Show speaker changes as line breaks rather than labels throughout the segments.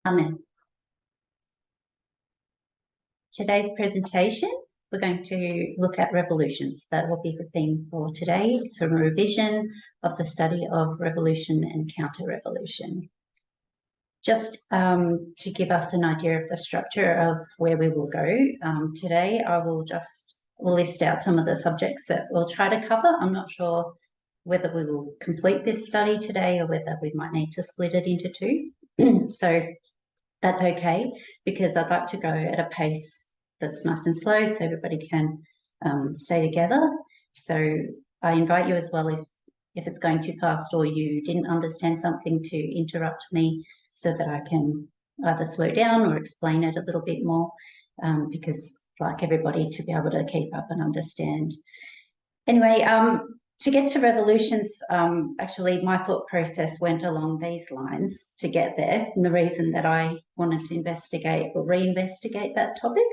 Amen. Today's presentation, we're going to look at revolutions. That will be the theme for today. It's a revision of the study of revolution and counter-revolution. Just to give us an idea of the structure of where we will go today, I will just list out some of the subjects that we'll try to cover. I'm not sure whether we will complete this study today or whether we might need to split it into two. So that's okay, because I'd like to go at a pace that's nice and slow so everybody can stay together. So I invite you as well, if it's going too fast or you didn't understand something, to interrupt me so that I can either slow down or explain it a little bit more, because I'd like everybody to be able to keep up and understand. Anyway, to get to revolutions, actually my thought process went along these lines to get there, and the reason that I wanted to investigate or reinvestigate that topic.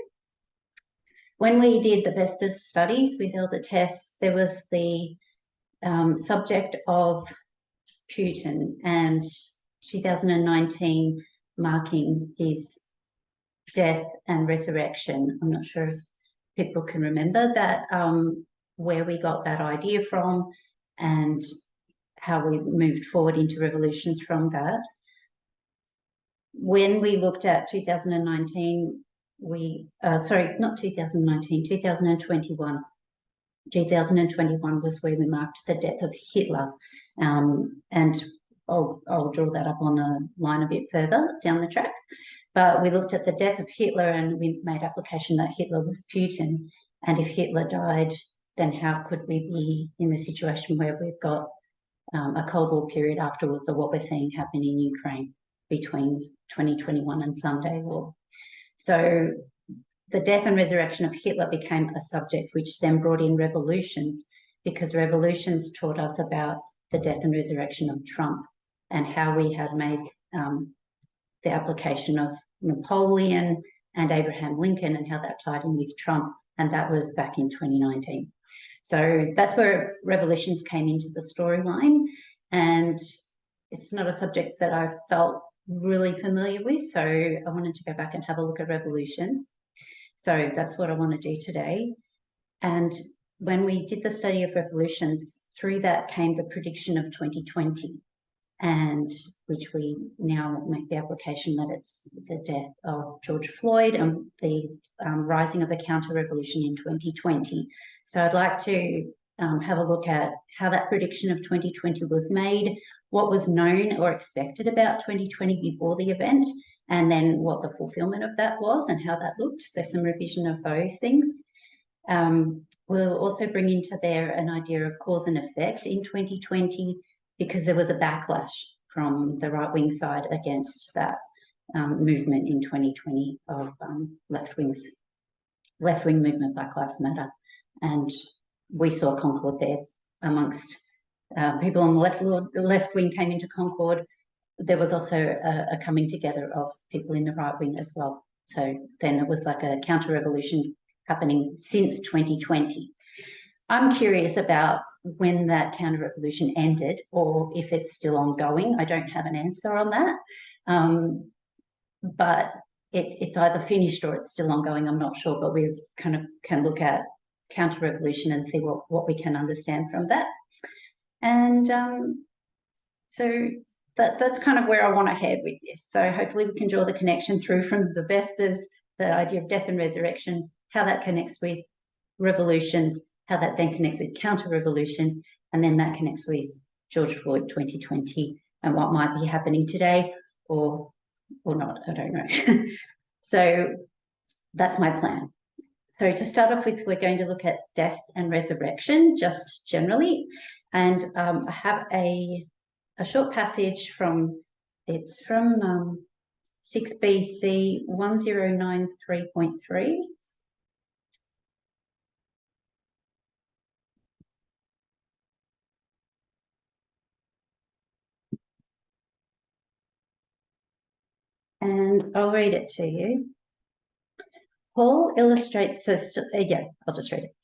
When we did the Vespers studies with Elder Tess, there was the subject of Putin and 2019 marking his death and resurrection. I'm not sure if people can remember that, where we got that idea from and how we moved forward into revolutions from that. When we looked at 2019, sorry, not 2019, 2021. 2021 was where we marked the death of Hitler. And I'll draw that up on a line a bit further down the track. But we looked at the death of Hitler and we made application that Hitler was Putin. And if Hitler died, then how could we be in the situation where we've got a Cold War period afterwards, or what we're seeing happen in Ukraine between 2021 and Sunday War. So the death and resurrection of Hitler became a subject which then brought in revolutions, because revolutions taught us about the death and resurrection of Trump and how we had made the application of Napoleon and Abraham Lincoln and how that tied in with Trump, and that was back in 2019. So that's where revolutions came into the storyline, and it's not a subject that I felt really familiar with, so I wanted to go back and have a look at revolutions. So that's what I want to do today. And when we did the study of revolutions, through that came the prediction of 2020, and which we now make the application that it's the death of George Floyd and the rising of a counter-revolution in 2020. So I'd like to have a look at how that prediction of 2020 was made, what was known or expected about 2020 before the event, and then what the fulfillment of that was and how that looked. So some revision of those things. We'll also bring into there an idea of cause and effect in 2020, because there was a backlash from the right-wing side against that movement in 2020 of left-wing movement, Black Lives Matter. And we saw concord there amongst people on the left wing came into concord. There was also a coming together of people in the right wing as well. So then it was like a counter-revolution happening since 2020. I'm curious about when that counter-revolution ended, or if it's still ongoing. I don't have an answer on that. But it's either finished or it's still ongoing. I'm not sure, but we kind of can look at counter-revolution and see what we can understand from that. And so that's kind of where I want to head with this. So hopefully we can draw the connection through from the Vespers, the idea of death and resurrection, how that connects with revolutions, how that then connects with counter-revolution, and then that connects with George Floyd 2020 and what might be happening today or not, I don't know. So that's my plan. So to start off with, we're going to look at death and resurrection, just generally. And I have a short passage it's from 6 BC 1093.3. And I'll read it to you. Paul illustrates, I'll just read it.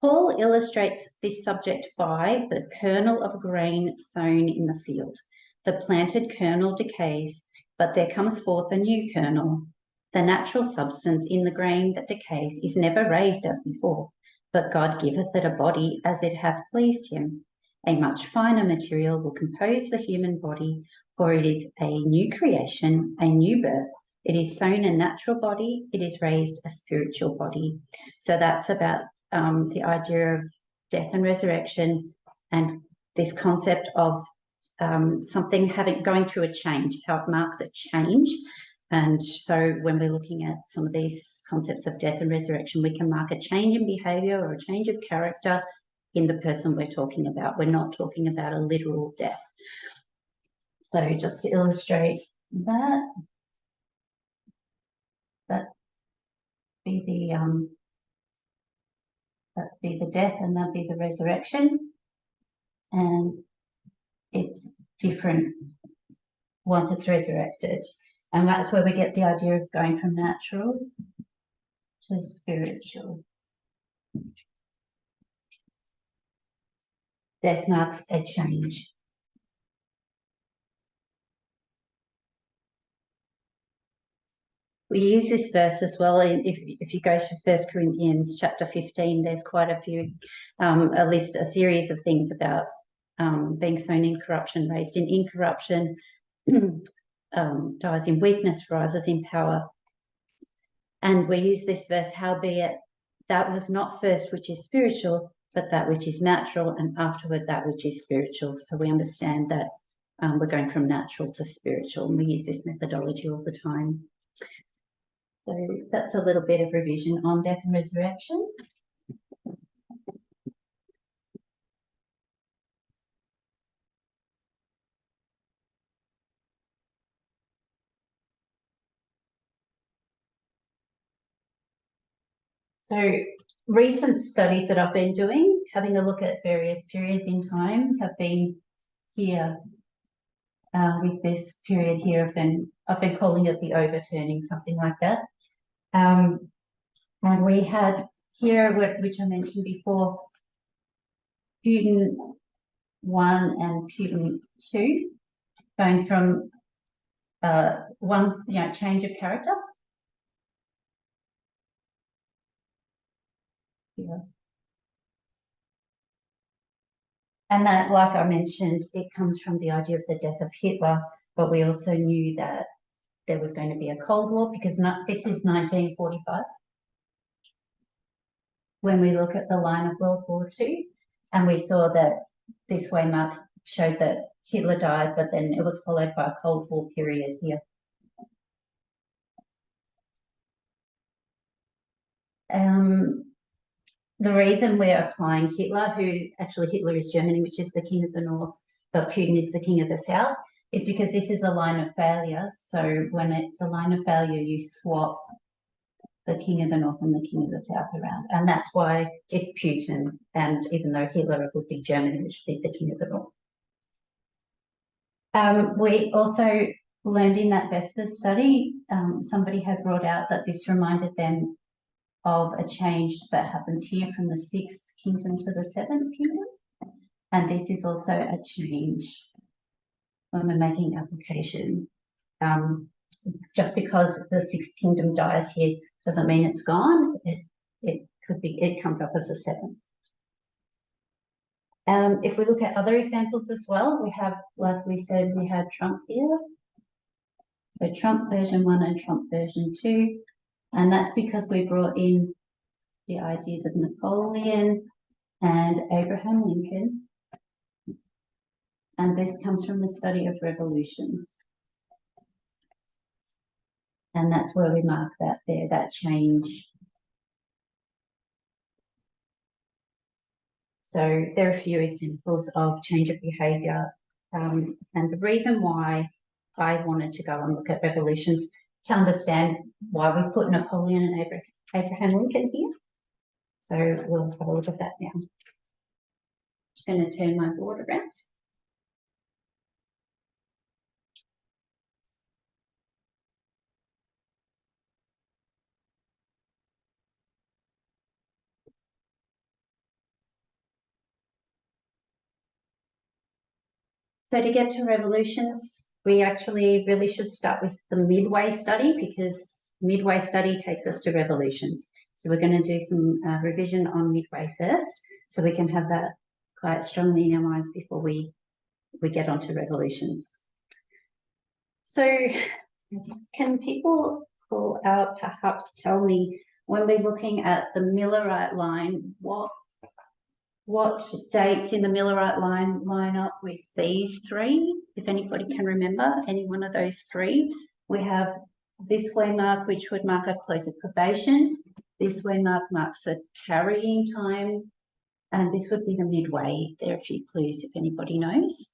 Paul illustrates this subject by the kernel of grain sown in the field. The planted kernel decays, but there comes forth a new kernel. The natural substance in the grain that decays is never raised as before, but God giveth it a body as it hath pleased him. A much finer material will compose the human body, for it is a new creation, a new birth. It is sown a natural body, it is raised a spiritual body. So that's about the idea of death and resurrection, and this concept of something going through a change, how it marks a change. And so when we're looking at some of these concepts of death and resurrection, we can mark a change in behavior or a change of character in the person we're talking about. We're not talking about a literal death. So just to illustrate that, that'd be the death, and that'd be the resurrection. And it's different once it's resurrected. And that's where we get the idea of going from natural to spiritual. Death marks a change. We use this verse as well. If you go to 1 Corinthians chapter 15, there's quite a few, a series of things about being sown in corruption, raised in incorruption, dies in weakness, rises in power. And we use this verse, howbeit that was not first which is spiritual, but that which is natural, and afterward that which is spiritual. So we understand that we're going from natural to spiritual, and we use this methodology all the time. So that's a little bit of revision on death and resurrection. So recent studies that I've been doing, having a look at various periods in time, have been here with this period here. I've been calling it the overturning, something like that. And we had here, which I mentioned before, Putin 1 and Putin 2, going from one, change of character. Yeah. And that, like I mentioned, it comes from the idea of the death of Hitler, but we also knew that there was going to be a Cold War, because this is 1945. When we look at the line of World War II, and we saw that this waymark showed that Hitler died, but then it was followed by a Cold War period here. The reason we're applying Hitler, Hitler is Germany, which is the king of the north, but Putin is the king of the south, is because this is a line of failure. So when it's a line of failure, you swap the king of the north and the king of the south around. And that's why it's Putin. And even though Hitler would be Germany, which would be the king of the north. We also learned in that Vespers study, somebody had brought out that this reminded them of a change that happens here from the 6th kingdom to the 7th kingdom. And this is also a change when we're making application. Just because the 6th kingdom dies here doesn't mean it's gone. It comes up as a 7th. If we look at other examples as well, we have, like we said, we had Trump here. So Trump version 1 and Trump version 2. And that's because we brought in the ideas of Napoleon and Abraham Lincoln. And this comes from the study of revolutions. And that's where we mark that there, that change. So there are a few examples of change of behaviour. And the reason why I wanted to go and look at revolutions, to understand why we put Napoleon and Abraham Lincoln here. So we'll have a look at that now. Just going to turn my board around. So to get to revolutions, we actually really should start with the midway study, because midway study takes us to revolutions. So we're going to do some revision on midway first, so we can have that quite strongly in our minds before we get onto revolutions. So can people call out, perhaps tell me, when we're looking at the Millerite line, what dates in the Millerite line line up with these three? If anybody can remember any one of those three. We have this way mark, which would mark a close of probation. This way mark marks a tarrying time. And this would be the midway. There are a few clues if anybody knows.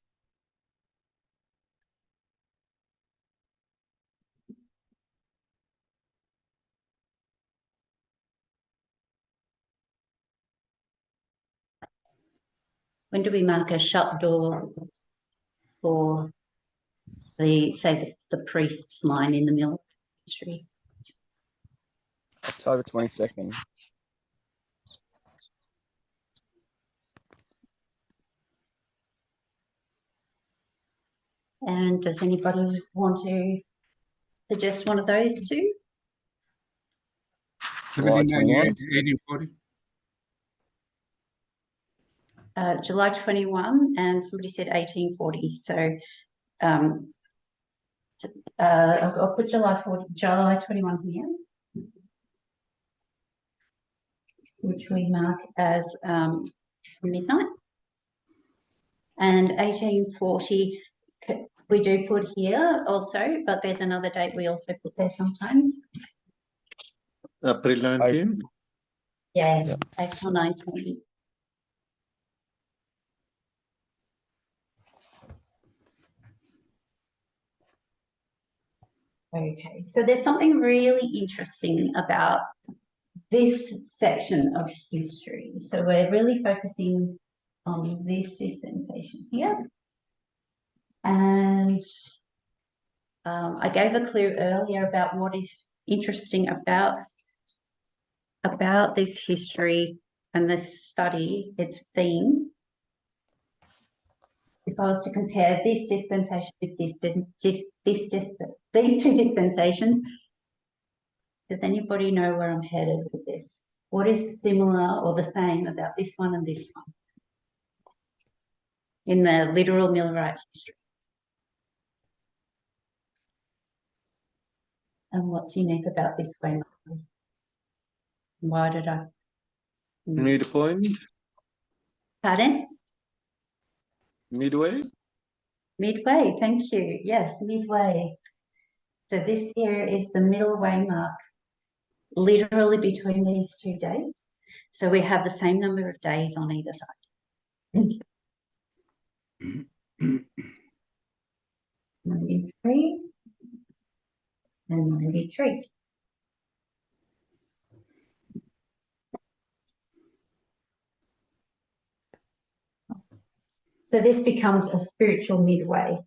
When do we mark a shut door for the, say, the priest's line in the Millerite history?
October 22nd.
And does anybody want to suggest one of those two?
1798 to 1840.
July 21, and somebody said 1840. So I'll put July 21 here, which we mark as midnight. And 1840 we do put here also, but there's another date we also put there sometimes.
April 19.
Yes,
Yep.
April 19. Okay, so there's something really interesting about this section of history. So we're really focusing on this dispensation here. And I gave a clue earlier about what is interesting about this history and this study, its theme. If I was to compare this dispensation with these two dispensations, does anybody know where I'm headed with this? What is similar or the same about this one and this one in the literal Millerite history? And what's unique about this way? Why did I?
Midpoint.
Pardon?
Midway.
Midway, thank you. Yes, midway. So this here is the middle way mark, literally between these two dates. So we have the same number of days on either side. 93 and 93. So this becomes a spiritual midway.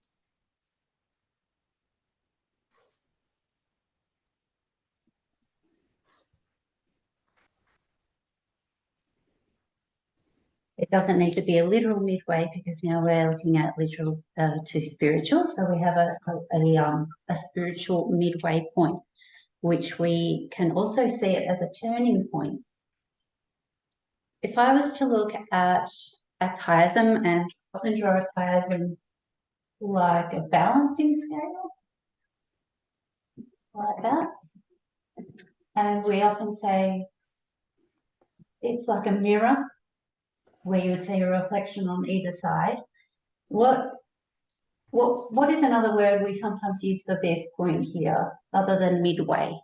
It doesn't need to be a literal midway, because now we're looking at literal to spiritual. So we have a spiritual midway point, which we can also see it as a turning point. If I was to look at a chiasm and often draw a chiasm like a balancing scale, like that, and we often say it's like a mirror where you would see a reflection on either side. What is another word we sometimes use for this point here other than midway?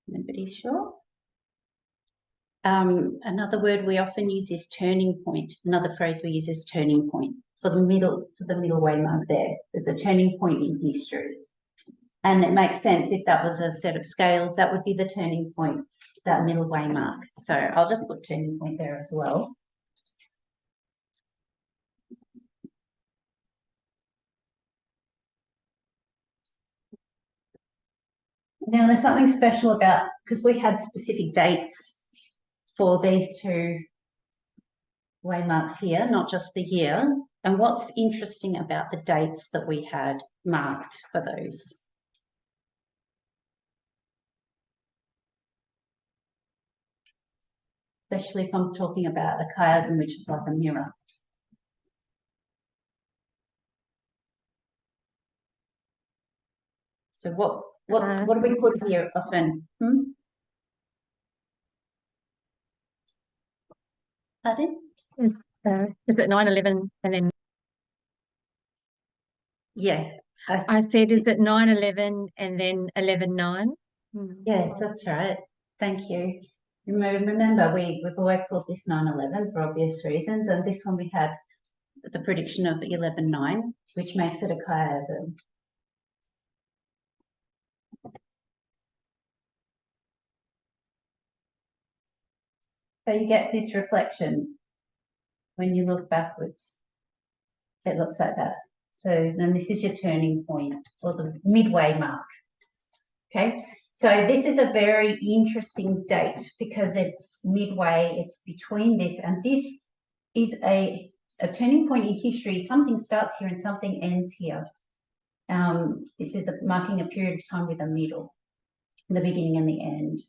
Nobody's sure? Another word we often use is turning point. Another phrase we use is turning point for the middle way mark there. It's a turning point in history. And it makes sense if that was a set of scales, that would be the turning point, that middle way mark. So I'll just put turning point there as well. Now, there's something special about, because we had specific dates for these two waymarks here, not just the year. And what's interesting about the dates that we had marked for those? Especially if I'm talking about a chiasm, which is like a mirror. So what do we put here often? Pardon?
Is it 9/11 and then
Yeah.
I said, is it 9/11 and then 11/9?
Yes, that's right. Thank you. Remember, we've always called this 9/11 for obvious reasons, and this one we had the prediction of 11/9, which makes it a chiasm. So you get this reflection when you look backwards. So it looks like that. So then this is your turning point, or the midway mark. Okay, so this is a very interesting date because it's midway, it's between this, and this is a turning point in history. Something starts here and something ends here. This is marking a period of time with a middle, the beginning and the end.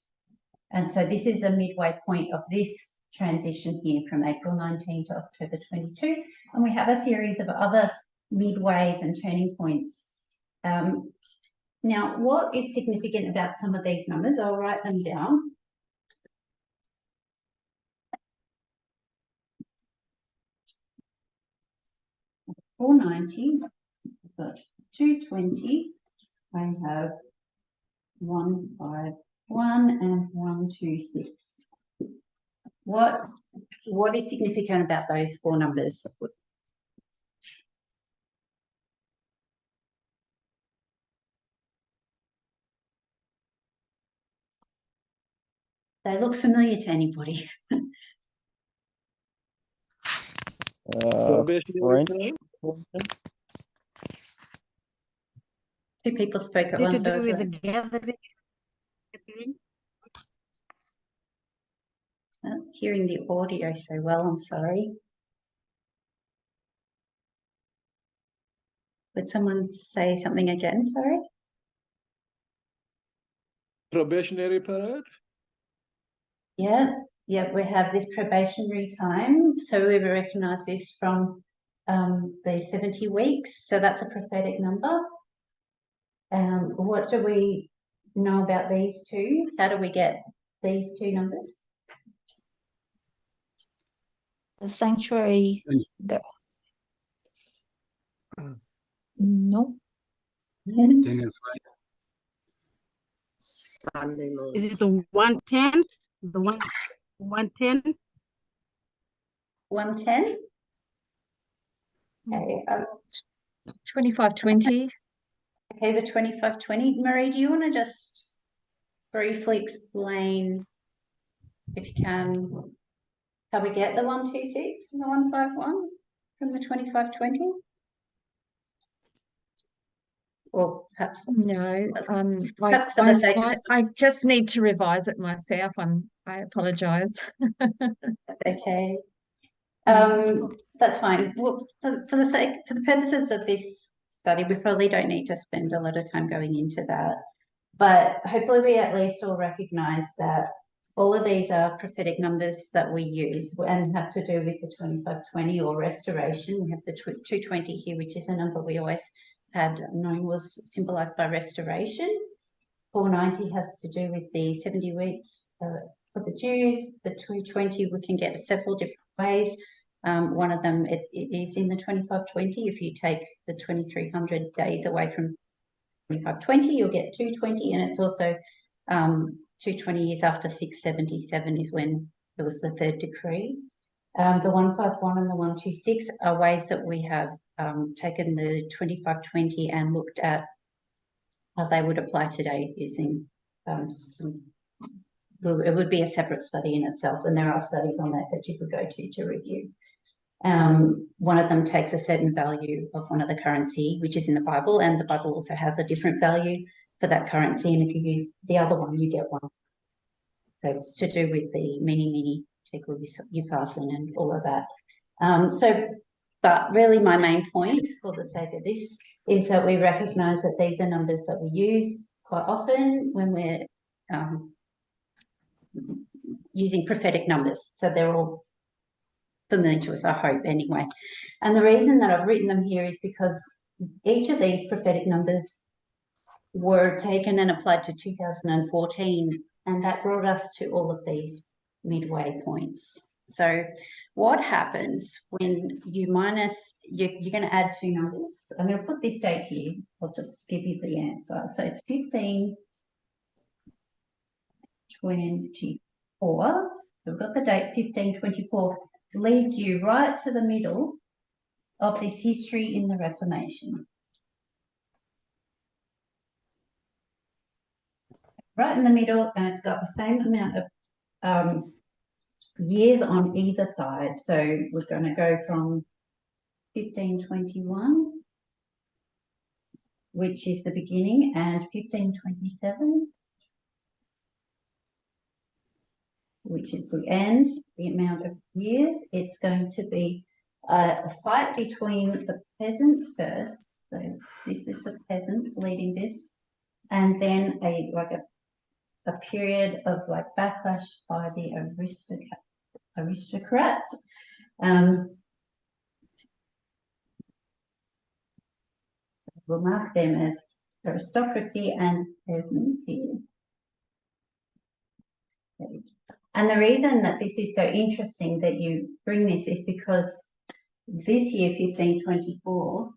And so this is a midway point of this transition here from April 19 to October 22. And we have a series of other midways and turning points. Now, what is significant about some of these numbers? I'll write them down. $4.90, I've got $2.20, I have 151 and 126. What is significant about those four numbers? They look familiar to anybody.
Probationary
French.
Two people spoke at
Is it
once.
to do
I was
with the
like,
gathering? Katherine?
not hearing the audio so well, I'm sorry. Would someone say something again? Sorry.
probationary period.
Yeah, we have this probationary time. So we recognise this from the 70 weeks. So that's a prophetic number. What do we know about these two? How do we get these two numbers?
The sanctuary.
Thank
No.
Daniel 5.
Sunday
Is it the 110? The 110?
110. Okay,
25/20.
okay, the 25/20. Marie, do you want to just briefly explain, if you can, how we get the 126 and the 151 from the 25/20? Or perhaps
No,
perhaps for the sake of
I just need to revise it myself. I apologise.
that's okay. That's fine. Well, for the purposes of this study, we probably don't need to spend a lot of time going into that. But hopefully we at least all recognise that all of these are prophetic numbers that we use and have to do with the 25/20 or restoration. We have the 220 here, which is a number we always had known was symbolised by restoration. 490 has to do with the 70 weeks for the Jews. The 220 we can get several different ways. One of them it is in the 25/20. If you take the 2300 days away from 25/20, you'll get 220, and it's also 220 years after 677 is when there was the third decree. The 151 and the 126 are ways that we have taken the 25/20 and looked at how they would apply today using it would be a separate study in itself, and there are studies on that you could go to review. One of them takes a certain value of one of the currency, which is in the Bible, and the Bible also has a different value for that currency, and if you use the other one, you get one. So it's to do with the mini, Tegel, Ufaslin and all of that. But really my main point for the sake of this is that we recognise that these are numbers that we use quite often when we're using prophetic numbers. So they're all familiar to us, I hope, anyway. And the reason that I've written them here is because each of these prophetic numbers were taken and applied to 2014, and that brought us to all of these midway points. So what happens when you minus, you're going to add two numbers. I'm going to put this date here. I'll just give you the answer. So it's 1524. So we've got the date 1524. Leads you right to the middle of this history in the Reformation. Right in the middle, and it's got the same amount of years on either side. So we're going to go from 1521, which is the beginning, and 1527, which is the end, the amount of years. It's going to be a fight between the peasants first. So this is the peasants leading this, and then a period of like backlash by the aristocrats. We'll mark them as aristocracy and peasants here. And the reason that this is so interesting that you bring this is because this year, 1524,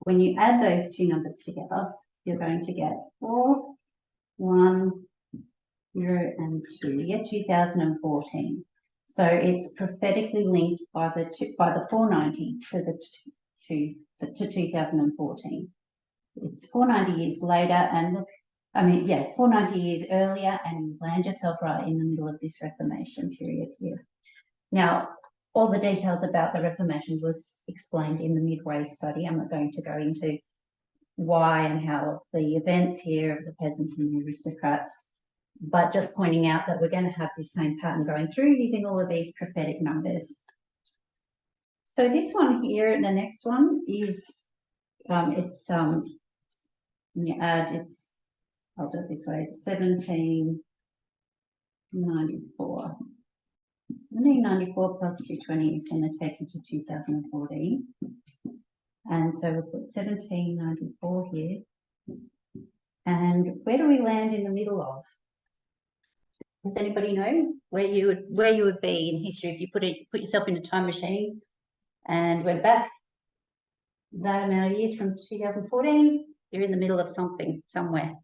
when you add those two numbers together, you're going to get 4, 1, 0, and 2. You get 2014. So it's prophetically linked by the 490 to 2014. It's 490 years later, and look, 490 years earlier, and you land yourself right in the middle of this Reformation period here. Now, all the details about the Reformation was explained in the Midway study. I'm not going to go into why and how the events here of the peasants and the aristocrats, but just pointing out that we're going to have this same pattern going through using all of these prophetic numbers. So this one here, and the next one is, when you add, I'll do it this way, it's 1794. 1794 plus 220 is going to take you to 2014. And so we'll put 1794 here. And where do we land in the middle of? Does anybody know where you would be in history if you put yourself in a time machine and went back that amount of years from 2014? You're in the middle of something somewhere.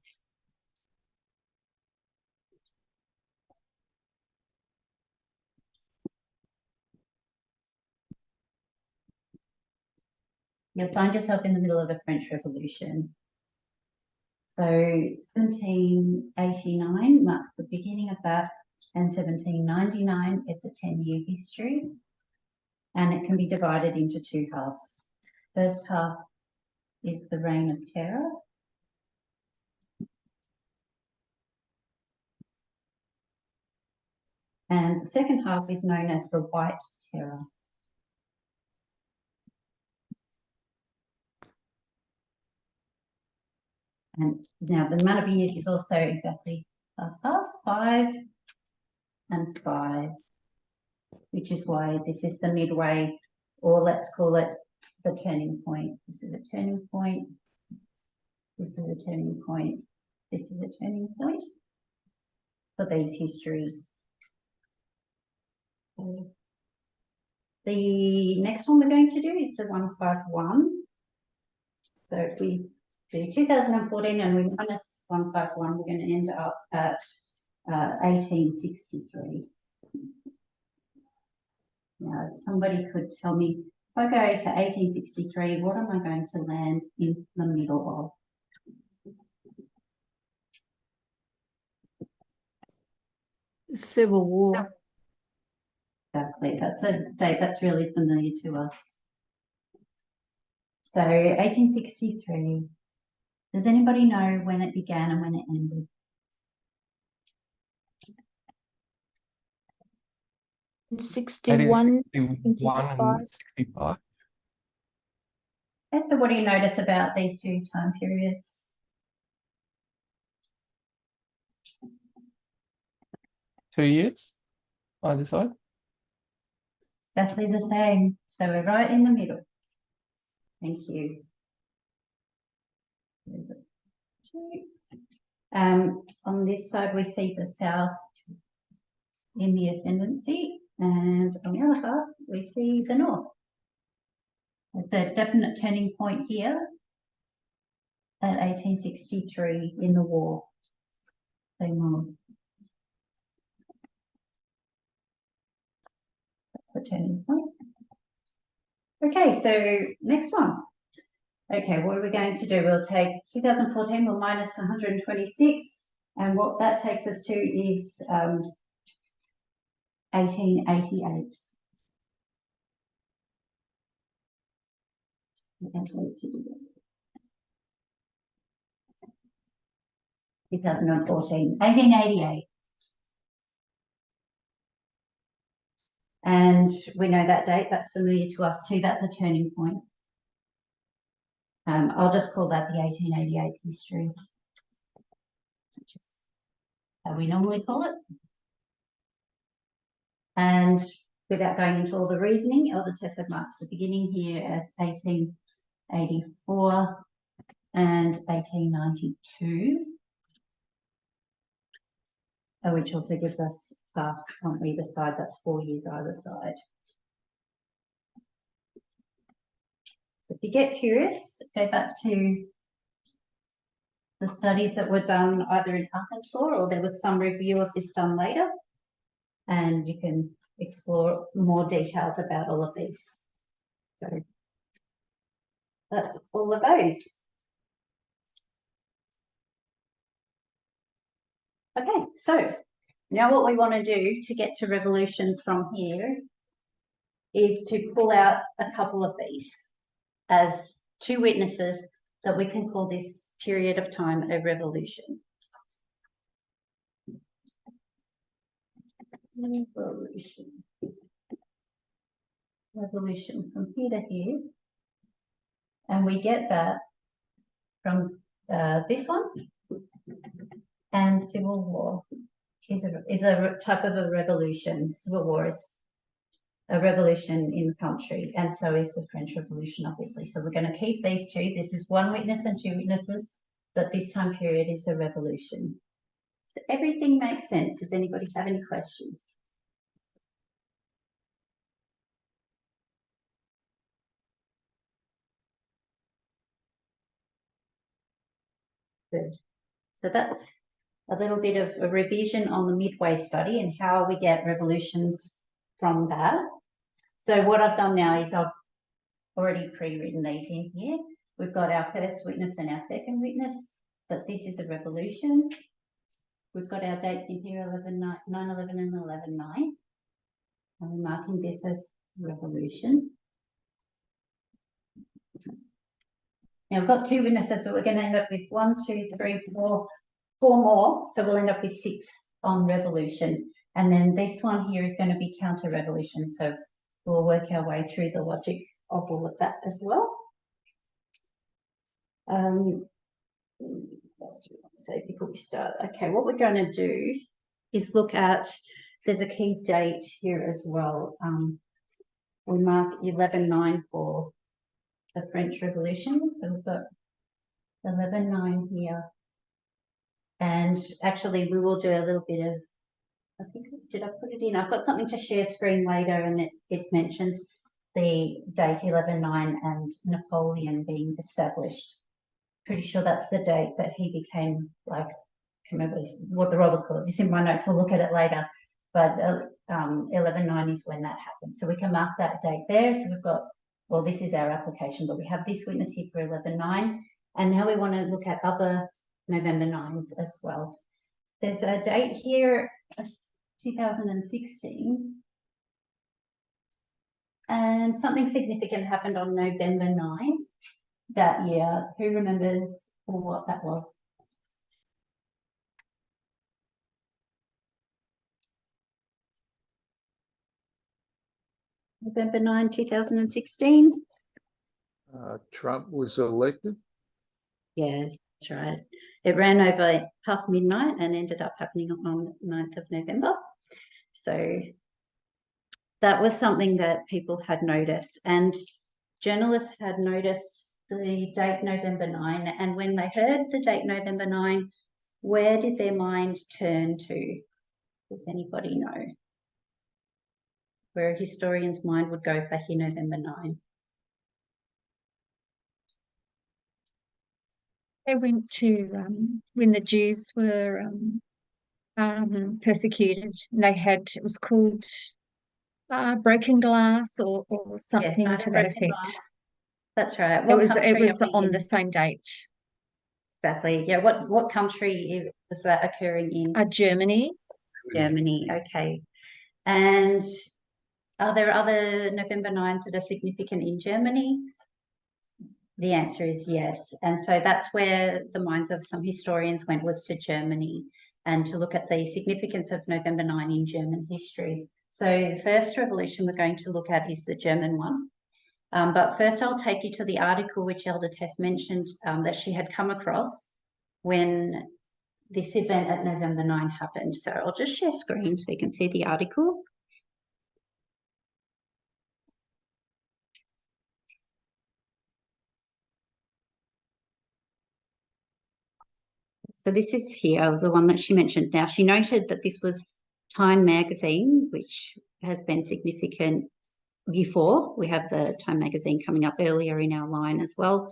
You'll find yourself in the middle of the French Revolution. So 1789 marks the beginning of that, and 1799, it's a 10-year history, and it can be divided into two halves. First half is the Reign of Terror. And the second half is known as the White Terror. And now the amount of years is also exactly half, 5 and 5, which is why this is the midway, or let's call it the turning point. This is a turning point. This is a turning point. This is a turning point for these histories. The next one we're going to do is the 151. So if we do 2014 and we minus 151, we're going to end up at 1863. Now, if somebody could tell me, if I go to 1863, what am I going to land in the middle of?
Civil War.
Exactly, that's a date that's really familiar to us. So 1863. Does anybody know when it began and when it ended?
In 61,
1861 and 65.
Okay, so what do you notice about these two time periods?
2 years either side.
Exactly the same. So we're right in the middle. Thank you. On this side, we see the south in the ascendancy, and on the other half, we see the north. There's a definite turning point here at 1863 in the war. That's a turning point. Okay, so next one. Okay, what are we going to do? We'll take 2014, we'll minus 126, and what that takes us to is 1888. Two 1888. And we know that date, that's familiar to us too, that's a turning point. I'll just call that the 1888 history, which is how we normally call it. And without going into all the reasoning, Elder Tess had marked the beginning here as 1884 and 1892, which also gives us half on either side, that's 4 years either side. So if you get curious, go back to the studies that were done either in Arkansas or there was some review of this done later, and you can explore more details about all of these. So that's all of those. Okay, so now what we want to do to get to revolutions from here is to pull out a couple of these as two witnesses that we can call this period of time a revolution. Revolution from here to here. And we get that from this one. And civil war is a type of a revolution. Civil war is a revolution in the country, and so is the French Revolution, obviously. So we're going to keep these two. This is one witness and two witnesses, but this time period is a revolution. So everything makes sense. Does anybody have any questions? Good. So that's a little bit of a revision on the Midway study and how we get revolutions from that. So what I've done now is I've already pre-written these in here. We've got our first witness and our second witness, that this is a revolution. We've got our dates in here, 9/11 and 11/9. And we're marking this as revolution. Now we've got two witnesses, but we're going to end up with 1, 2, 3, 4 more. So we'll end up with 6 on revolution. And then this one here is going to be counter-revolution. So we'll work our way through the logic of all of that as well. What else do we want to say before we start? Okay, what we're going to do is look at, there's a key date here as well. We mark 11/9 for the French Revolution. So we've got 11/9 here. And actually we will do a little bit of, I think, did I put it in? I've got something to share screen later, and it mentions the date 11/9 and Napoleon being established. Pretty sure that's the date that he became, like, I can't remember what the role was called. It's in my notes, we'll look at it later. But 11/9 is when that happened. So we can mark that date there. So we've got, well, this is our application, but we have this witness here for 11/9. And now we want to look at other November 9s as well. There's a date here, 2016. And something significant happened on November 9. that year. Who remembers what that was? November 9, 2016?
Trump was elected.
Yes, that's right. It ran over past midnight and ended up happening on 9th of November. So that was something that people had noticed, and journalists had noticed the date November 9, and when they heard the date November 9, where did their mind turn to? Does anybody know where a historian's mind would go if they hear November 9?
They went to when the Jews were persecuted. And they had, it was called broken glass or something to that effect.
Glass. That's right.
It was on the same date.
Exactly. Yeah. What country was that occurring in?
Germany.
Germany. Okay. And are there other November 9s that are significant in Germany? The answer is yes. And so that's where the minds of some historians went, was to Germany, and to look at the significance of November 9 in German history. So the first revolution we're going to look at is the German one. But first I'll take you to the article which Elder Tess mentioned that she had come across when this event at November 9 happened. So I'll just share screen so you can see the article. So this is here, the one that she mentioned. Now, she noted that this was Time magazine, which has been significant before. We have the Time magazine coming up earlier in our line as well.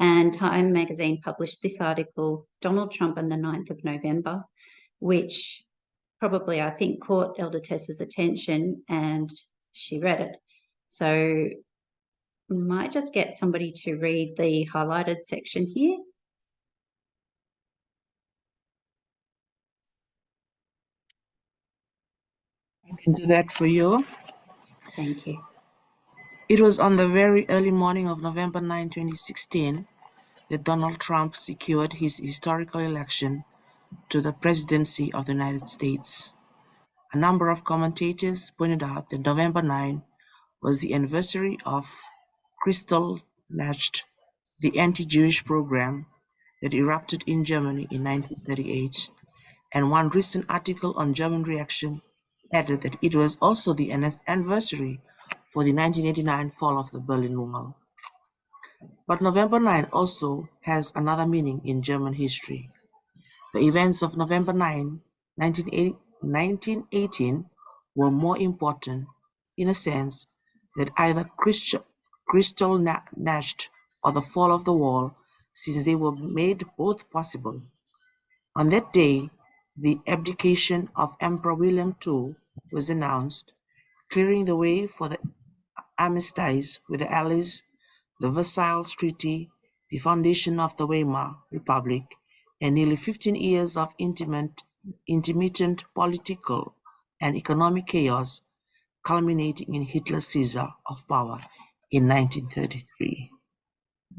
And Time magazine published this article, Donald Trump and the 9th of November, which probably, I think, caught Elder Tess's attention, and she read it. So we might just get somebody to read the highlighted section here.
I can do that for you.
Thank you.
It was on the very early morning of November 9, 2016, that Donald Trump secured his historical election to the presidency of the United States. A number of commentators pointed out that November 9 was the anniversary of Kristallnacht, the anti-Jewish program that erupted in Germany in 1938, and one recent article on German reaction added that it was also the anniversary for the 1989 fall of the Berlin Wall. But November 9 also has another meaning in German history. The events of November 9, 1918 were more important, in a sense, that either Kristallnacht or the fall of the wall, since they were made both possible. On that day, the abdication of Emperor William II was announced, clearing the way for the armistice with the Allies, the Versailles Treaty, the foundation of the Weimar Republic, and nearly 15 years of intermittent political and economic chaos, culminating in Hitler's seizure of power in 1933.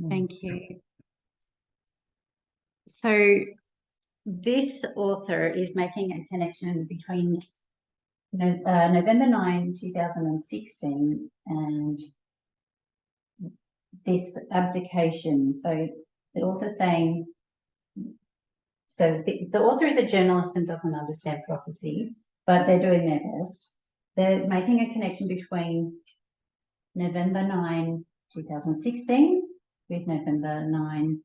Thank you. So this author is making a connection between November 9, 2016 and this abdication. So the author's saying, so the author is a journalist and doesn't understand prophecy, but they're doing their best. They're making a connection between November 9, 2016 with November 9,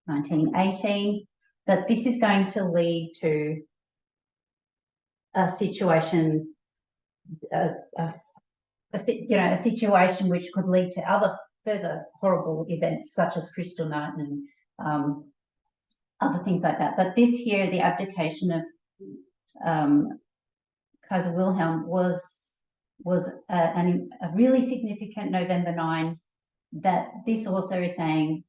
1918, that this is going to lead to a situation, a situation which could lead to other further horrible events such as Kristallnacht and other things like that. But this here, the abdication of Kaiser Wilhelm was a really significant November 9 that this author is saying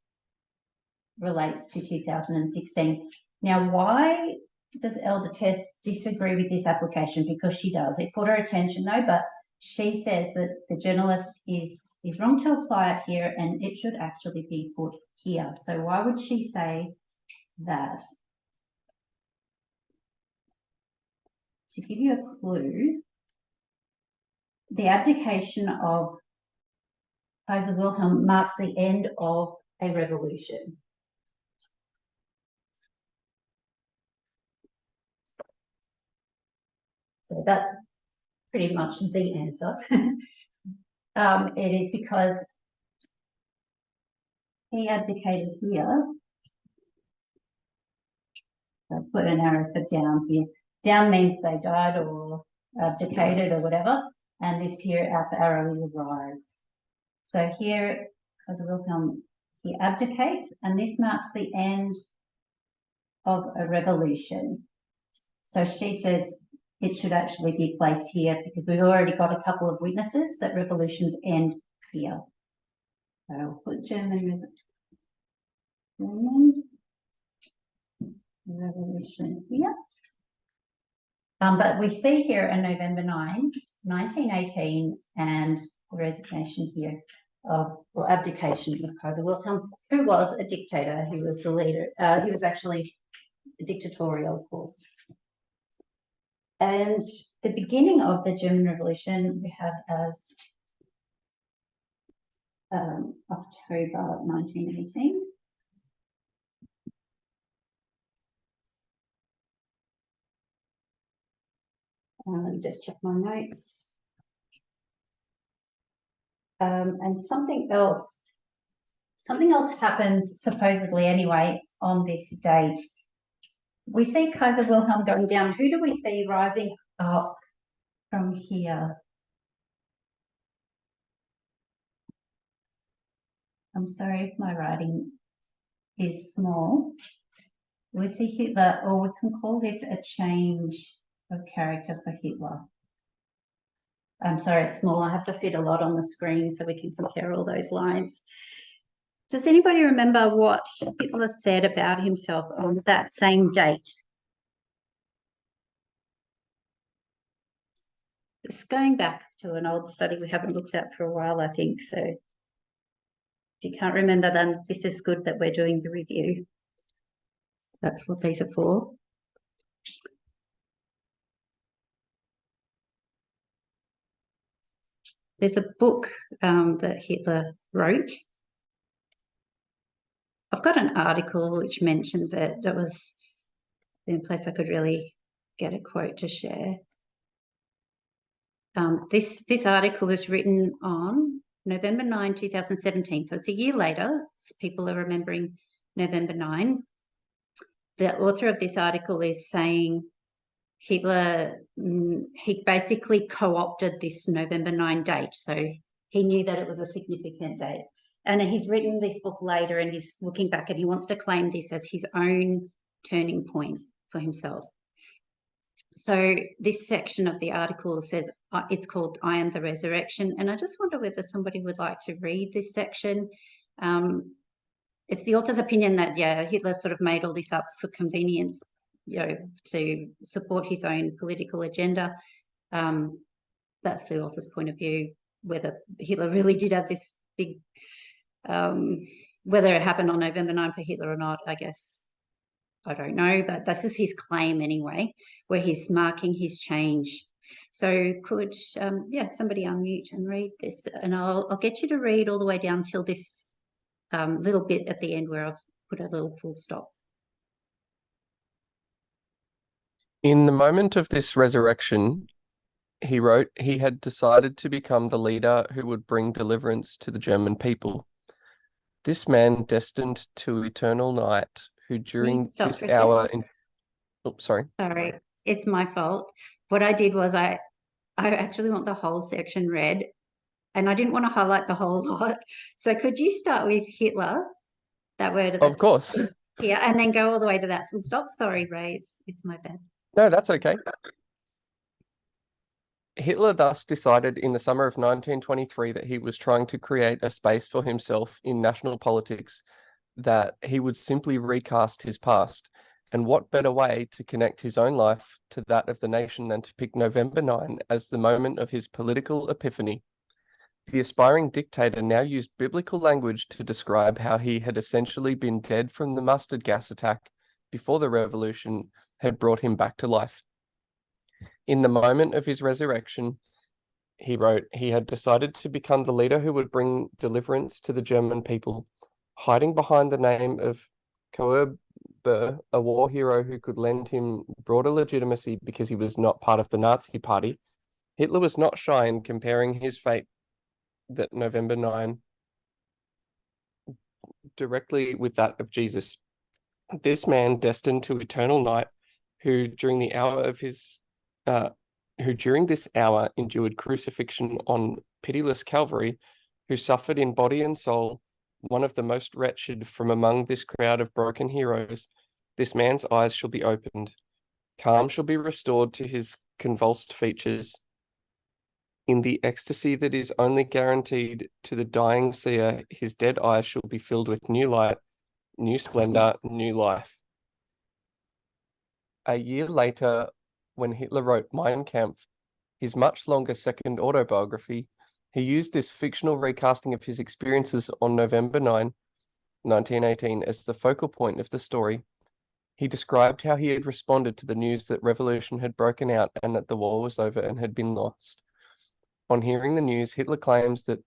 relates to 2016. Now, why does Elder Tess disagree with this application? Because she does. It caught her attention though, but she says that the journalist is is wrong to apply it here, and it should actually be put here. So why would she say that? To give you a clue, the abdication of Kaiser Wilhelm marks the end of a revolution. So that's pretty much the answer. It is because he abdicated here. I'll put an arrow for down here. Down means they died or abdicated or whatever. And this here up arrow is a rise. So here, Kaiser Wilhelm, he abdicates, and this marks the end of a revolution. So she says it should actually be placed here because we've already got a couple of witnesses that revolutions end here. So I'll put German revolution here. But we see here on November 9, 1918, and the resignation here of, or abdication of Kaiser Wilhelm, who was a dictator. He was the leader. He was actually dictatorial, of course. And the beginning of the German Revolution we have as October 1918. Let me just check my notes. And something else happens supposedly anyway on this date. We see Kaiser Wilhelm going down. Who do we see rising up from here? I'm sorry if my writing is small. We see Hitler, or we can call this a change of character for Hitler. I'm sorry, it's small. I have to fit a lot on the screen so we can compare all those lines. Does anybody remember what Hitler said about himself on that same date? Just going back to an old study we haven't looked at for a while, I think. So if you can't remember, then this is good that we're doing the review. That's what these are for. There's a book that Hitler wrote. I've got an article which mentions it. That was the only place I could really get a quote to share. This article was written on November 9, 2017. So it's a year later. People are remembering November 9. The author of this article is saying Hitler, he basically co-opted this November 9 date. So he knew that it was a significant date. And he's written this book later and he's looking back and he wants to claim this as his own turning point for himself. So this section of the article says, it's called I Am the Resurrection. And I just wonder whether somebody would like to read this section. It's the author's opinion that, yeah, Hitler sort of made all this up for convenience, you know, to support his own political agenda. That's the author's point of view. Whether Hitler really did have this big, whether it happened on November 9 for Hitler or not, I guess, I don't know, but this is his claim anyway, where he's marking his change. So could, somebody unmute and read this, and I'll get you to read all the way down till this little bit at the end where I've put a little full stop.
In the moment of this resurrection, he wrote, he had decided to become the leader who would bring deliverance to the German people. This man destined to eternal night, who during this hour in... Oops, sorry.
Sorry, it's my fault. What I did was I actually want the whole section read, and I didn't want to highlight the whole lot. So could you start with Hitler, that word?
Of course.
Yeah, and then go all the way to that full stop. Sorry, Ray, it's my bad.
No, that's okay. Hitler thus decided in the summer of 1923 that he was trying to create a space for himself in national politics, that he would simply recast his past. And what better way to connect his own life to that of the nation than to pick November 9 as the moment of his political epiphany? The aspiring dictator now used biblical language to describe how he had essentially been dead from the mustard gas attack before the revolution had brought him back to life. In the moment of his resurrection, he wrote, he had decided to become the leader who would bring deliverance to the German people, hiding behind the name of Koerber, a war hero who could lend him broader legitimacy because he was not part of the Nazi Party. Hitler was not shy in comparing his fate that November 9 directly with that of Jesus. This man destined to eternal night, who during the hour of his who during this hour endured crucifixion on pitiless Calvary, who suffered in body and soul, one of the most wretched from among this crowd of broken heroes, this man's eyes shall be opened. Calm shall be restored to his convulsed features. In the ecstasy that is only guaranteed to the dying seer, his dead eyes shall be filled with new light, new splendor, new life. A year later, when Hitler wrote Mein Kampf, his much longer second autobiography, he used this fictional recasting of his experiences on November 9, 1918, as the focal point of the story. He described how he had responded to the news that revolution had broken out and that the war was over and had been lost. On hearing the news, Hitler claims that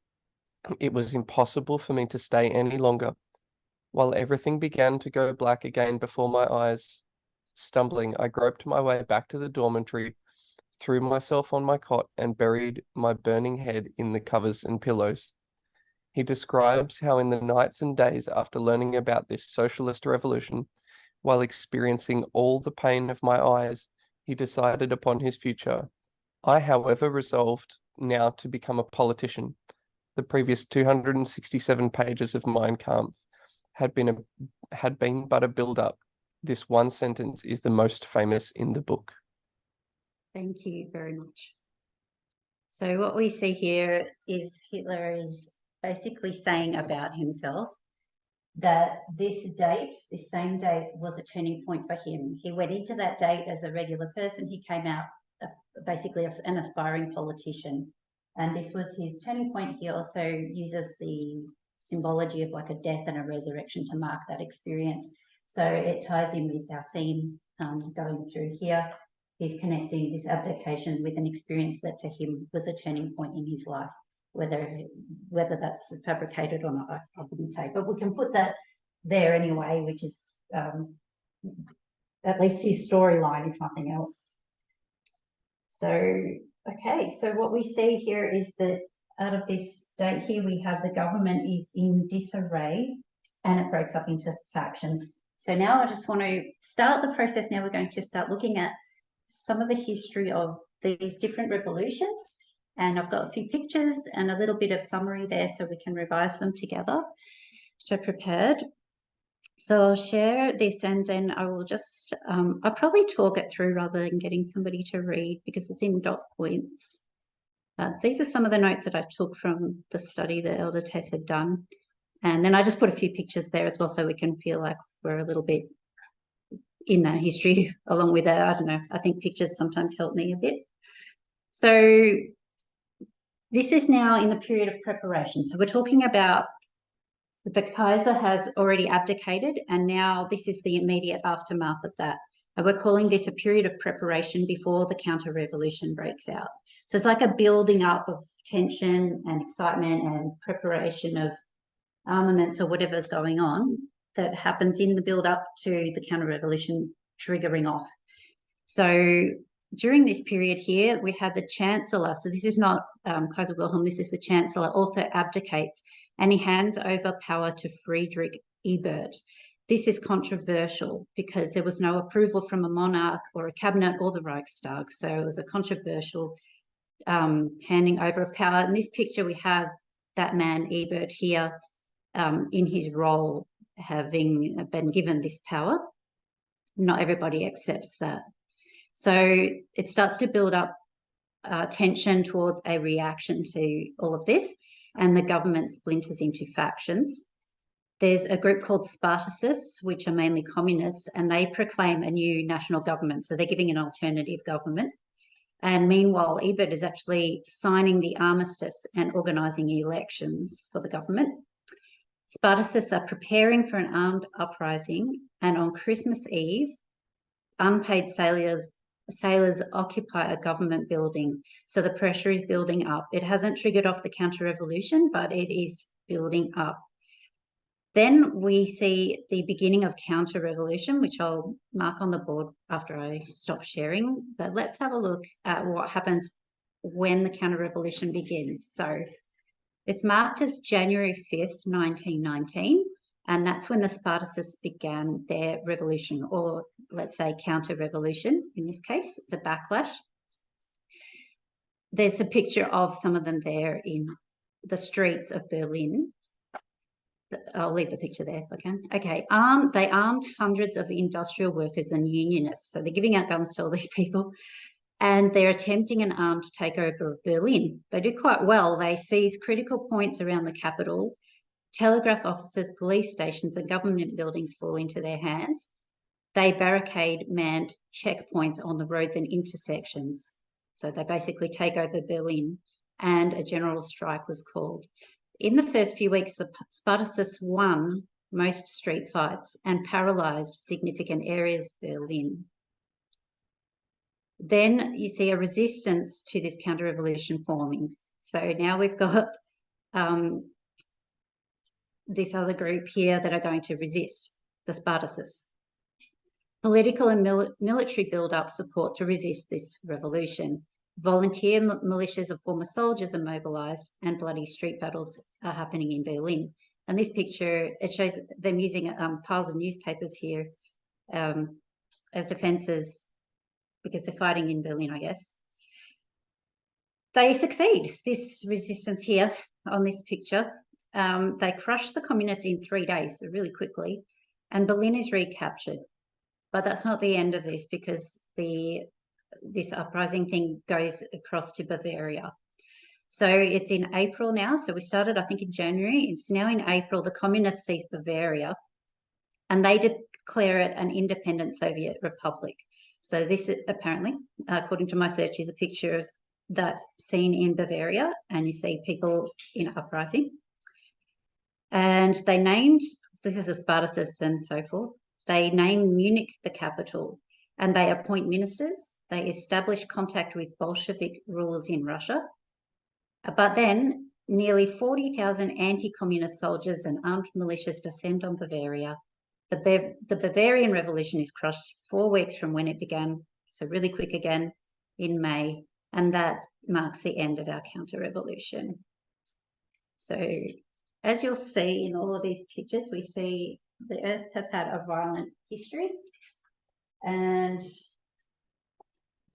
it was impossible for me to stay any longer. While everything began to go black again before my eyes, stumbling, I groped my way back to the dormitory, threw myself on my cot, and buried my burning head in the covers and pillows. He describes how in the nights and days after learning about this socialist revolution, while experiencing all the pain of my eyes, he decided upon his future. I, however, resolved now to become a politician. The previous 267 pages of Mein Kampf had been but a build-up. This one sentence is the most famous in the book.
Thank you very much. So what we see here is Hitler is basically saying about himself that this same date was a turning point for him. He went into that date as a regular person. He came out basically as an aspiring politician. And this was his turning point. He also uses the symbology of like a death and a resurrection to mark that experience. So it ties in with our themes going through here. He's connecting this abdication with an experience that to him was a turning point in his life. Whether that's fabricated or not, I wouldn't say, but we can put that there anyway, which is at least his storyline, if nothing else. So, okay, so what we see here is that out of this date here, we have the government is in disarray and it breaks up into factions. So now I just want to start the process. Now we're going to start looking at some of the history of these different revolutions. And I've got a few pictures and a little bit of summary there so we can revise them together. So prepared. So I'll share this and then I will just, I'll probably talk it through rather than getting somebody to read because it's in dot points. These are some of the notes that I took from the study that Elder Tess had done. And then I just put a few pictures there as well so we can feel like we're a little bit in that history along with it. I don't know, I think pictures sometimes help me a bit. So this is now in the period of preparation. So we're talking about the Kaiser has already abdicated and now this is the immediate aftermath of that. And we're calling this a period of preparation before the counter-revolution breaks out. So it's like a building up of tension and excitement and preparation of armaments or whatever's going on that happens in the build up to the counter-revolution triggering off. So during this period here, we had the Chancellor, so this is not Kaiser Wilhelm, this is the Chancellor, also abdicates and he hands over power to Friedrich Ebert. This is controversial because there was no approval from a monarch or a cabinet or the Reichstag. So it was a controversial handing over of power. In this picture, we have that man, Ebert, here in his role, having been given this power. Not everybody accepts that. So it starts to build up tension towards a reaction to all of this, and the government splinters into factions. There's a group called Spartacists, which are mainly communists, and they proclaim a new national government. So they're giving an alternative government. And meanwhile, Ebert is actually signing the armistice and organising elections for the government. Spartacists are preparing for an armed uprising, and on Christmas Eve, unpaid sailors occupy a government building. So the pressure is building up. It hasn't triggered off the counter-revolution, but it is building up. Then we see the beginning of counter-revolution, which I'll mark on the board after I stop sharing. But let's have a look at what happens when the counter-revolution begins. So it's marked as January 5th, 1919, and that's when the Spartacists began their revolution, or let's say counter-revolution in this case, the backlash. There's a picture of some of them there in the streets of Berlin. I'll leave the picture there if I can. Okay, they armed hundreds of industrial workers and unionists. So they're giving out guns to all these people, and they're attempting an armed takeover of Berlin. They do quite well. They seize critical points around the capital. Telegraph offices, police stations, and government buildings fall into their hands. They barricade manned checkpoints on the roads and intersections. So they basically take over Berlin, and a general strike was called. In the first few weeks, the Spartacists won most street fights and paralysed significant areas of Berlin. Then you see a resistance to this counter-revolution forming. So now we've got this other group here that are going to resist the Spartacists. Political and military build-up support to resist this revolution. Volunteer militias of former soldiers are mobilised, and bloody street battles are happening in Berlin. And this picture, it shows them using piles of newspapers here as defences because they're fighting in Berlin, I guess. They succeed, this resistance here on this picture. They crush the communists in 3 days, so really quickly, and Berlin is recaptured. But that's not the end of this, because this uprising thing goes across to Bavaria. So it's in April now. So we started, I think, in January. It's now in April. The communists seize Bavaria, and they declare it an independent Soviet republic. So this, apparently, according to my search, is a picture of that scene in Bavaria, and you see people in uprising. And they named, so this is the Spartacists and so forth, they name Munich the capital, and they appoint ministers. They establish contact with Bolshevik rulers in Russia. But then nearly 40,000 anti-communist soldiers and armed militias descend on Bavaria. The Bavarian Revolution is crushed 4 weeks from when it began, so really quick again, in May, and that marks the end of our counter-revolution. So as you'll see in all of these pictures, we see the Earth has had a violent history, and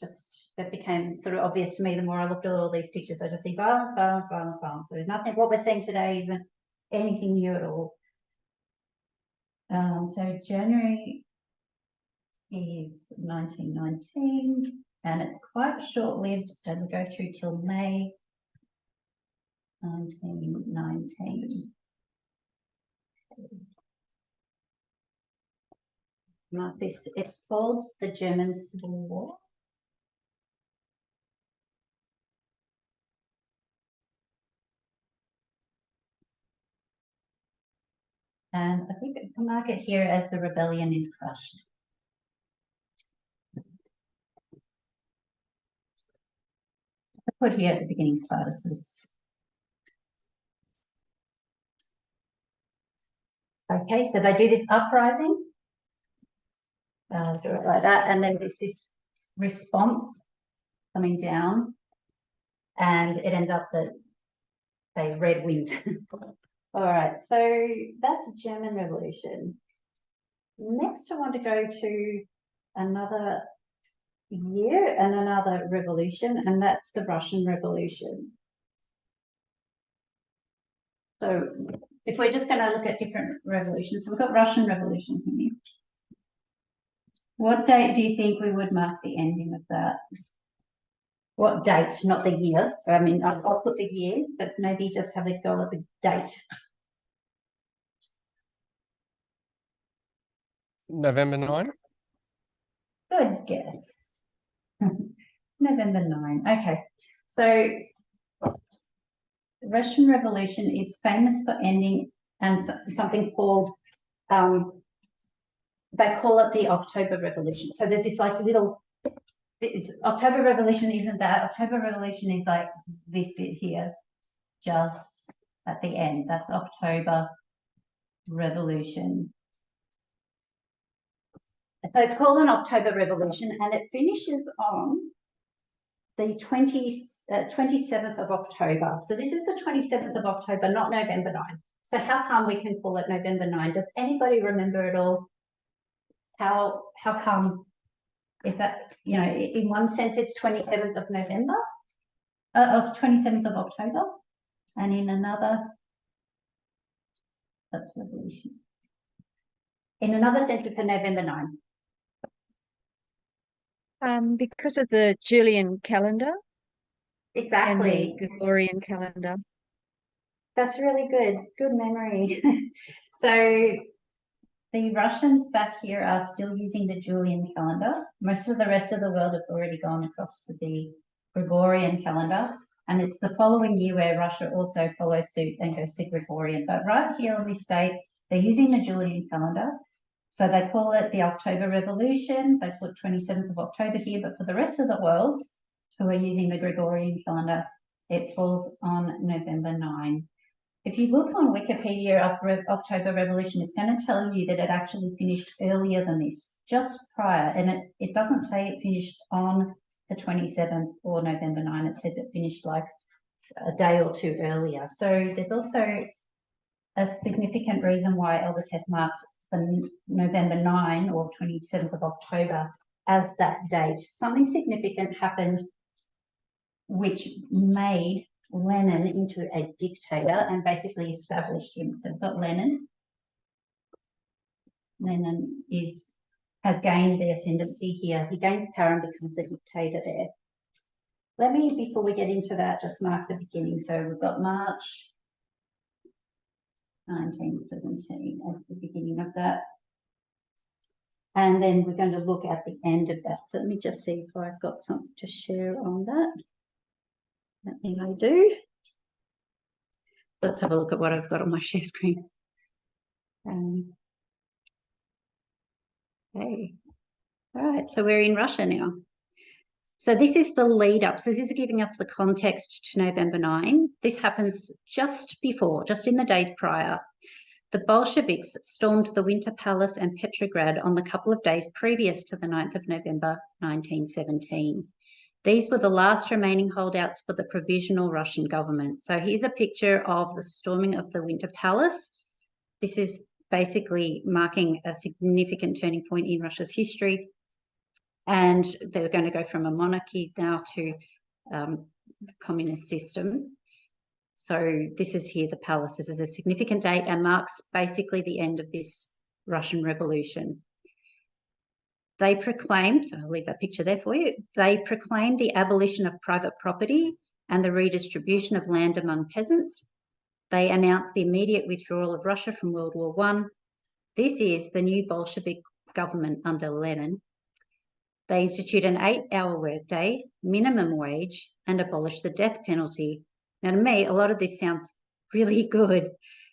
just that became sort of obvious to me the more I looked at all these pictures. I just see violence, violence, violence, violence. So there's nothing, what we're seeing today isn't anything new at all. So January is 1919, and it's quite short-lived as we go through till May 1919. Mark this, it's called the German Civil War. And I think I can mark it here as the rebellion is crushed. I put here at the beginning Spartacists. Okay, so they do this uprising, do it like that, and then there's this response coming down, and it ends up that they red wins. All right, so that's German Revolution. Next, I want to go to another year and another revolution, and that's the Russian Revolution. So if we're just going to look at different revolutions, so we've got Russian Revolution here. What date do you think we would mark the ending of that? What date, not the year? I mean, I'll put the year, but maybe just have a go at the date.
November 9?
Good guess. November 9. Okay, so the Russian Revolution is famous for ending and something called, they call it the October Revolution. So there's this like little, October Revolution isn't that. October Revolution is like this bit here, just at the end. That's October Revolution. So it's called an October Revolution, and it finishes on the 27th of October. So this is the 27th of October, not November 9. So how come we can call it November 9? Does anybody remember at all how come is that, you know, in one sense it's 27th of November, of 27th of October, and in another, that's revolution. In another sense, it's a November 9.
Because of the Julian calendar
Exactly.
and the Gregorian calendar.
That's really good. Good memory. So the Russians back here are still using the Julian calendar. Most of the rest of the world have already gone across to the Gregorian calendar. And it's the following year where Russia also follows suit and goes to Gregorian. But right here on this date, they're using the Julian calendar. So they call it the October Revolution. They put 27th of October here. But for the rest of the world who are using the Gregorian calendar, it falls on November 9. If you look on Wikipedia of October Revolution, it's going to tell you that it actually finished earlier than this, just prior. And it doesn't say it finished on the 27th or November 9. It says it finished like a day or two earlier. So there's also a significant reason why Elder Test marks the November 9 or 27th of October as that date. Something significant happened which made Lenin into a dictator and basically established him. So we've got Lenin. Lenin has gained the ascendancy here. He gains power and becomes a dictator there. Let me, before we get into that, just mark the beginning. So we've got March 1917 as the beginning of that. And then we're going to look at the end of that. So let me just see if I've got something to share on that. I think I do. Let's have a look at what I've got on my share screen. Okay. All right, so we're in Russia now. So this is the lead up. So this is giving us the context to November 9. This happens just before, just in the days prior. The Bolsheviks stormed the Winter Palace and Petrograd on the couple of days previous to the 9th of November 1917. These were the last remaining holdouts for the provisional Russian government. So here's a picture of the storming of the Winter Palace. This is basically marking a significant turning point in Russia's history. And they're going to go from a monarchy now to the communist system. So this is here, the palace. This is a significant date and marks basically the end of this Russian Revolution. They proclaimed, so I'll leave that picture there for you, they proclaimed the abolition of private property and the redistribution of land among peasants. They announced the immediate withdrawal of Russia from World War I. This is the new Bolshevik government under Lenin. They institute an 8-hour workday, minimum wage, and abolish the death penalty. Now, to me, a lot of this sounds really good.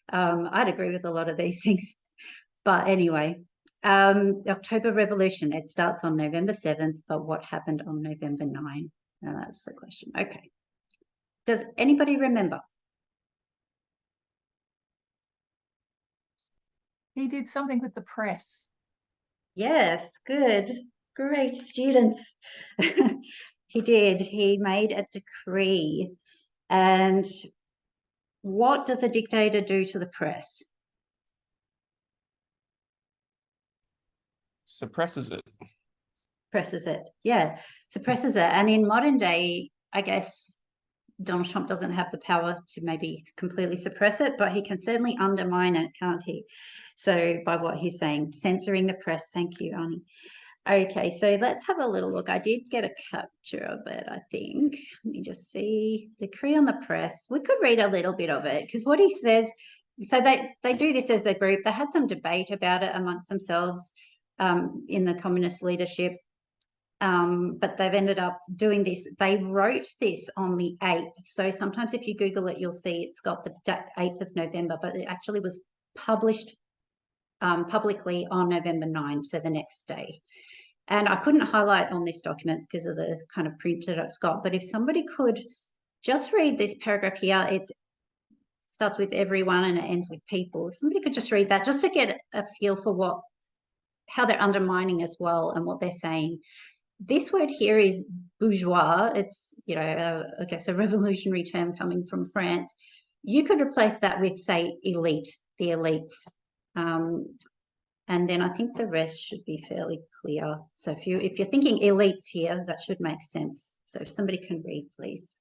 I'd agree with a lot of these things. But anyway, October Revolution, it starts on November 7th, but what happened on November 9? Now that's the question. Okay. Does anybody remember?
He did something with the press.
Yes, good. Great students. He did. He made a decree. And what does a dictator do to the press?
Suppresses it.
Suppresses it. Yeah, suppresses it. And in modern day, I guess Donald Trump doesn't have the power to maybe completely suppress it, but he can certainly undermine it, can't he? So by what he's saying, censoring the press. Thank you, Ani. Okay, so let's have a little look. I did get a capture of it, I think. Let me just see. Decree on the press. We could read a little bit of it because what he says, so they do this as a group. They had some debate about it amongst themselves in the communist leadership. but they've ended up doing this. They wrote this on the 8th. So sometimes if you Google it, you'll see it's got the 8th of November, but it actually was published publicly on November 9, so the next day. And I couldn't highlight on this document because of the kind of print that it's got, but if somebody could just read this paragraph here, it starts with everyone and it ends with people. If somebody could just read that, just to get a feel for how they're undermining as well and what they're saying. This word here is bourgeois. It's, I guess a revolutionary term coming from France. You could replace that with, say, elite, the elites. And then I think the rest should be fairly clear. So if you're thinking elites here, that should make sense. So if somebody can read, please.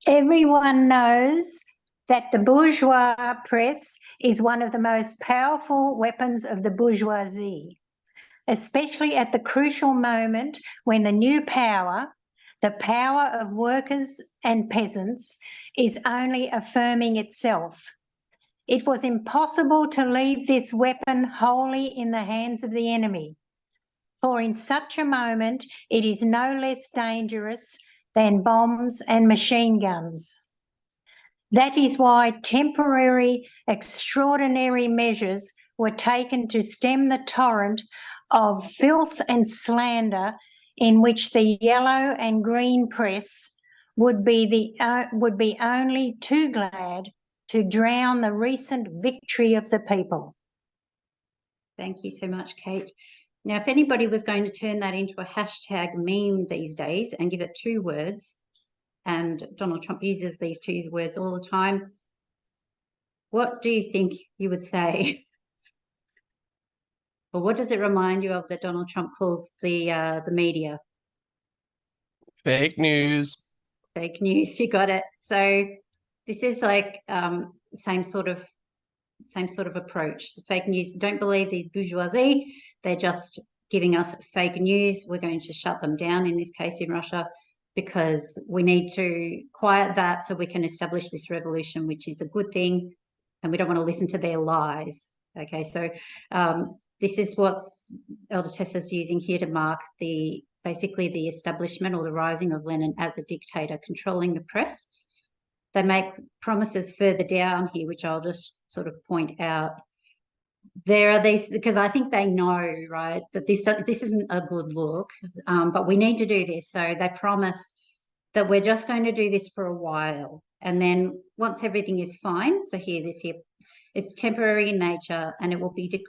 Everyone knows that the bourgeois press is one of the most powerful weapons of the bourgeoisie, especially at the crucial moment when the new power, the power of workers and peasants, is only affirming itself. It was impossible to leave this weapon wholly in the hands of the enemy, for in such a moment it is no less dangerous than bombs and machine guns. That is why temporary, extraordinary measures were taken to stem the torrent of filth and slander in which the yellow and green press would be only too glad to drown the recent victory of the people.
Thank you so much, Kate. Now, if anybody was going to turn that into a hashtag meme these days and give it 2 words, and Donald Trump uses these 2 words all the time, what do you think you would say? Or what does it remind you of that Donald Trump calls the media?
Fake news.
Fake news, you got it. So this is like same sort of approach. Fake news, don't believe the bourgeoisie. They're just giving us fake news. We're going to shut them down, in this case in Russia, because we need to quiet that so we can establish this revolution, which is a good thing, and we don't want to listen to their lies. Okay, so this is what Elder Tessa's using here to mark basically the establishment or the rising of Lenin as a dictator controlling the press. They make promises further down here, which I'll just sort of point out. There are these, because I think they know, right, that this isn't a good look, but we need to do this. So they promise that we're just going to do this for a while. And then once everything is fine, so here, it's temporary in nature and it will be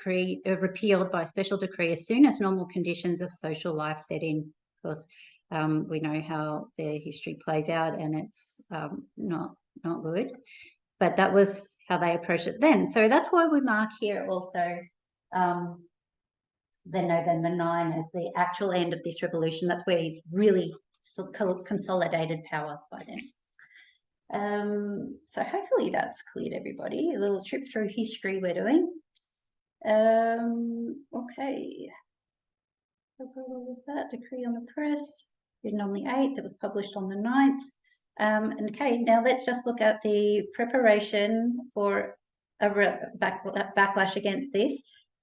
repealed by special decree as soon as normal conditions of social life set in. Of course, we know how their history plays out and it's not good. But that was how they approached it then. So that's why we mark here also the November 9 as the actual end of this revolution. That's where he's really consolidated power by then. So hopefully that's cleared everybody. A little trip through history we're doing. Okay. I've got all of that. Decree on the press, written on the 8th. It was published on the 9th. Okay, now let's just look at the preparation for a backlash against this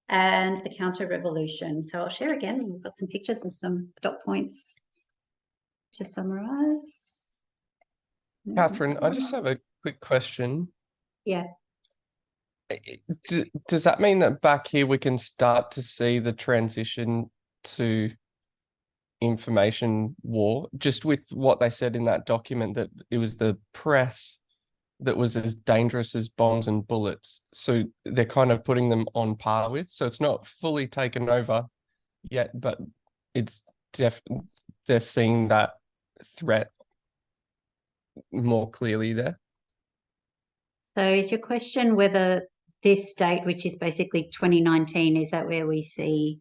and the counter-revolution. So I'll share again. We've got some pictures and some dot points to summarise.
Katherine, I just have a quick question.
Yeah.
Does that mean that back here we can start to see the transition to information war, just with what they said in that document, that it was the press that was as dangerous as bombs and bullets? So they're kind of putting them on par with. So it's not fully taken over yet, but it's they're seeing that threat more clearly there.
So is your question whether this date, which is basically 2019, is that where we see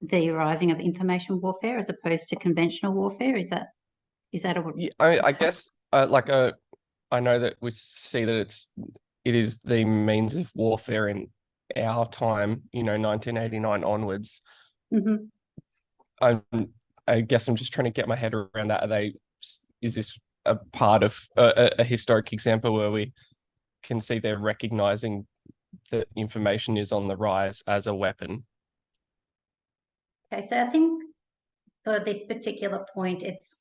the rising of information warfare as opposed to conventional warfare? Is that
I guess I know that we see that it is the means of warfare in our time, 1989 onwards.
Mm-hmm.
I guess I'm just trying to get my head around that. Is this a part of a historic example where we can see they're recognizing that information is on the rise as a weapon.
Okay, so I think for this particular point, its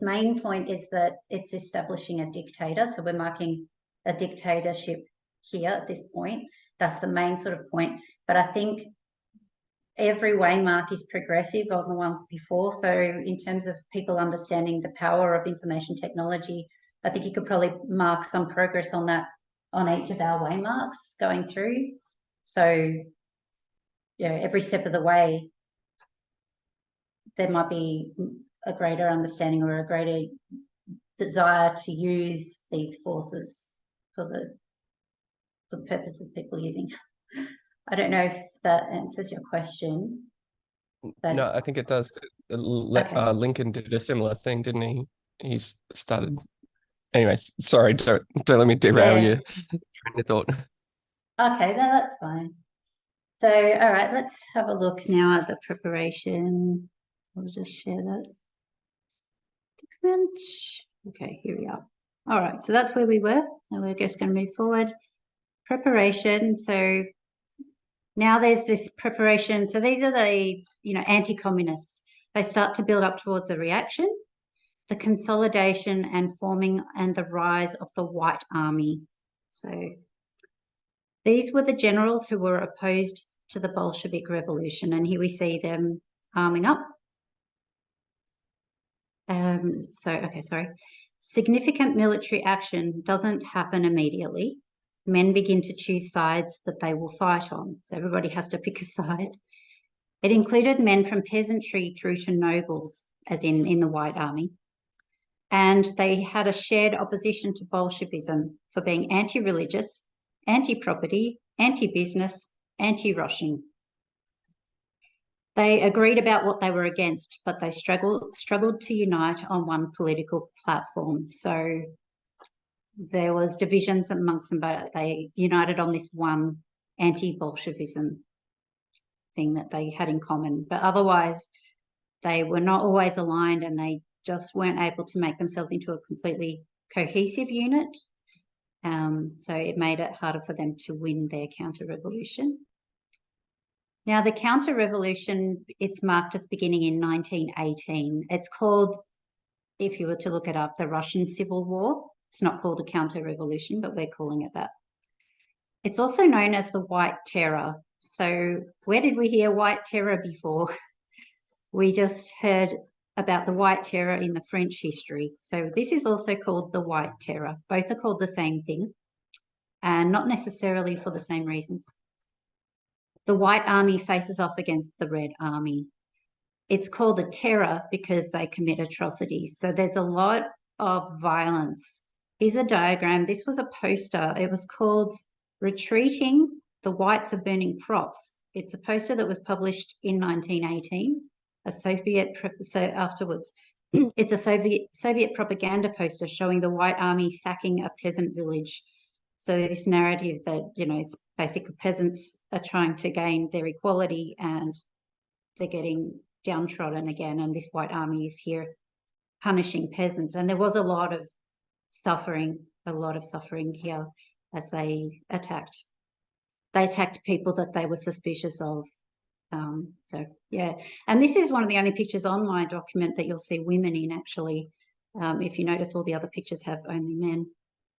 main point is that it's establishing a dictator. So we're marking a dictatorship here at this point. That's the main sort of point. But I think every waymark is progressive on the ones before. So in terms of people understanding the power of information technology, I think you could probably mark some progress on that on each of our waymarks going through. So, yeah, every step of the way, there might be a greater understanding or a greater desire to use these forces for the purposes people are using. I don't know if that answers your question. But
No, I think it does.
Okay.
Lincoln did a similar thing, didn't he? He's started. Anyways, sorry, don't let me derail
Yeah.
your train of thought.
Okay, no, that's fine. So, all right, let's have a look now at the preparation. I'll just share that document. Okay, here we are. All right, so that's where we were, and we're just going to move forward. Preparation. So now there's this preparation. So these are the, anti-communists. They start to build up towards a reaction, the consolidation and forming and the rise of the White Army. So these were the generals who were opposed to the Bolshevik Revolution, and here we see them arming up. Significant military action doesn't happen immediately. Men begin to choose sides that they will fight on. So everybody has to pick a side. It included men from peasantry through to nobles, as in the White Army. And they had a shared opposition to Bolshevism for being anti-religious, anti-property, anti-business, anti-Russian. They agreed about what they were against, but they struggled to unite on one political platform. So there was divisions amongst them, but they united on this one anti-Bolshevism thing that they had in common. But otherwise, they were not always aligned, and they just weren't able to make themselves into a completely cohesive unit. So it made it harder for them to win their counter-revolution. Now, the counter-revolution, it's marked as beginning in 1918. It's called, if you were to look it up, the Russian Civil War. It's not called a counter-revolution, but we're calling it that. It's also known as the White Terror. So where did we hear White Terror before? We just heard about the White Terror in the French history. So this is also called the White Terror. Both are called the same thing, and not necessarily for the same reasons. The White Army faces off against the Red Army. It's called a terror because they commit atrocities. So there's a lot of violence. Here's a diagram. This was a poster. It was called Retreating, the Whites Are Burning Crops. It's a poster that was published in 1918, afterwards. It's a Soviet propaganda poster showing the White Army sacking a peasant village. So this narrative that, it's basically peasants are trying to gain their equality and they're getting downtrodden again, and this White Army is here punishing peasants. And there was a lot of suffering here as they attacked. They attacked people that they were suspicious of. So, yeah. And this is one of the only pictures on my document that you'll see women in, actually. If you notice, all the other pictures have only men.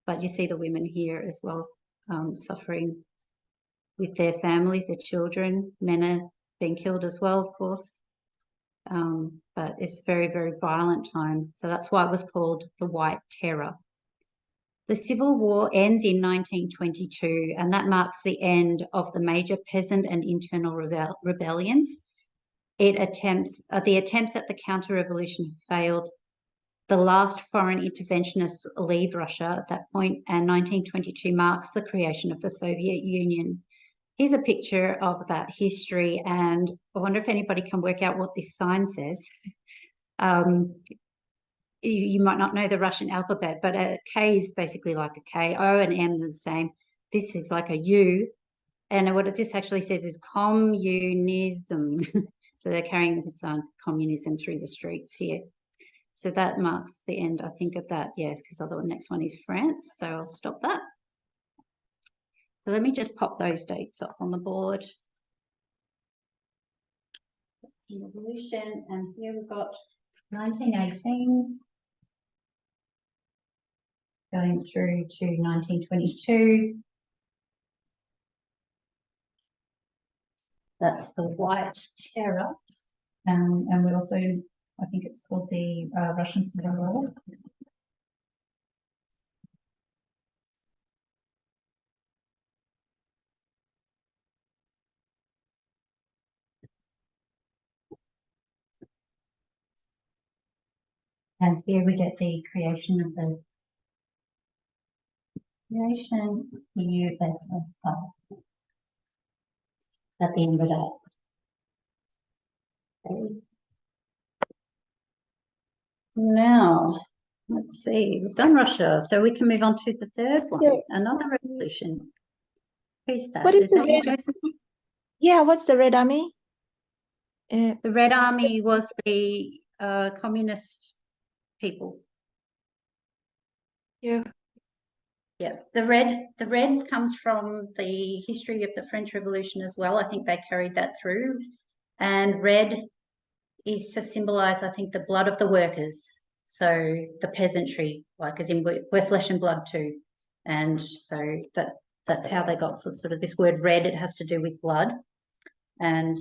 But you see the women here as well, suffering with their families, their children. Men are being killed as well, of course. But it's a very, very violent time. So that's why it was called the White Terror. The Civil War ends in 1922, and that marks the end of the major peasant and internal rebellions. The attempts at the counter-revolution failed. The last foreign interventionists leave Russia at that point, and 1922 marks the creation of the Soviet Union. Here's a picture of that history, and I wonder if anybody can work out what this sign says. You might not know the Russian alphabet, but a K is basically like a K. O and M are the same. This is like a U, and what this actually says is communism. So they're carrying the sign communism through the streets here. So that marks the end, I think, of that. Yes, because the next one is France. So I'll stop that. So let me just pop those dates up on the board. Revolution, and here we've got 1918 going through to 1922. That's the White Terror, and we also, I think it's called the Russian Civil War. And here we get the creation of the USSR at the end of that. Okay. Now, let's see, we've done Russia, so we can move on to the third one,
Yeah.
another revolution. Who's that?
What is
Is
the
that you,
red-
Joseph?
Yeah, what's the Red Army?
The Red Army was the communist people.
Yeah.
Yeah, the red comes from the history of the French Revolution as well. I think they carried that through. And red is to symbolize, I think, the blood of the workers. So the peasantry, like as in we're flesh and blood too. And so that's how they got sort of this word red. It has to do with blood. And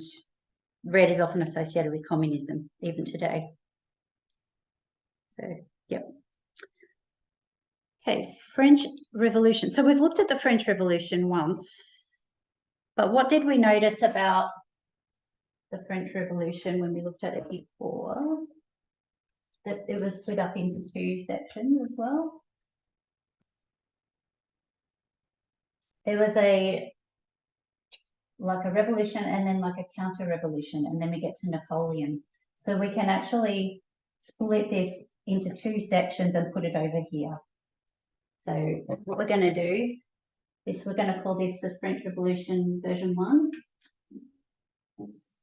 red is often associated with communism, even today. So, yep. Okay, French Revolution. So we've looked at the French Revolution once, but what did we notice about the French Revolution when we looked at it before? That it was split up into two sections as well. There was like a revolution and then like a counter-revolution, and then we get to Napoleon. So we can actually split this into two sections and put it over here. So what we're going to do is we're going to call this the French Revolution version 1. Oops.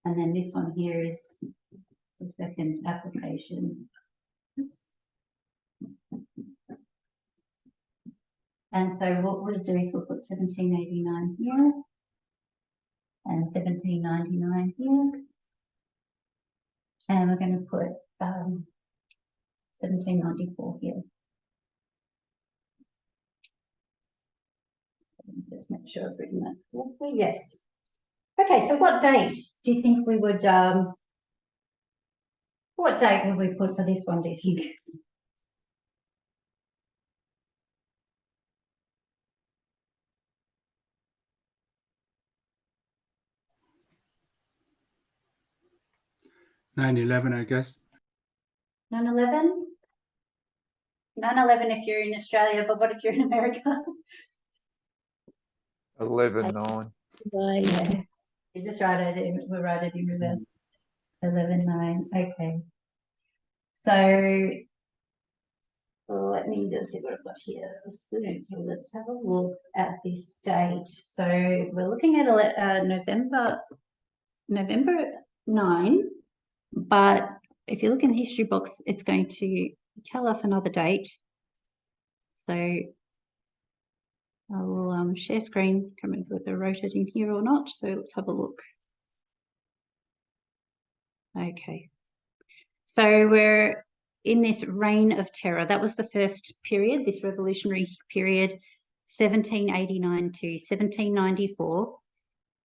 And then this one here is the second application. Oops. And so what we'll do is we'll put 1789 here and 1799 here. And we're going to put 1794 here. Just make sure I've written that correctly. Yes. Okay, so what date do you think we would, what date would we put for this one, do you think?
I guess.
9/11? 9/11 if you're in Australia, but what if you're in America?
11/9.
Yeah. You just write it in, we'll write it in reverse. 11/9, okay. So let me just see what I've got here. Okay, let's have a look at this date. So we're looking at November 9, but if you look in the history box, it's going to tell us another date. So I will share screen. Can't remember if I wrote it in here or not. So let's have a look. Okay. So we're in this reign of terror. That was the first period, this revolutionary period, 1789 to 1794.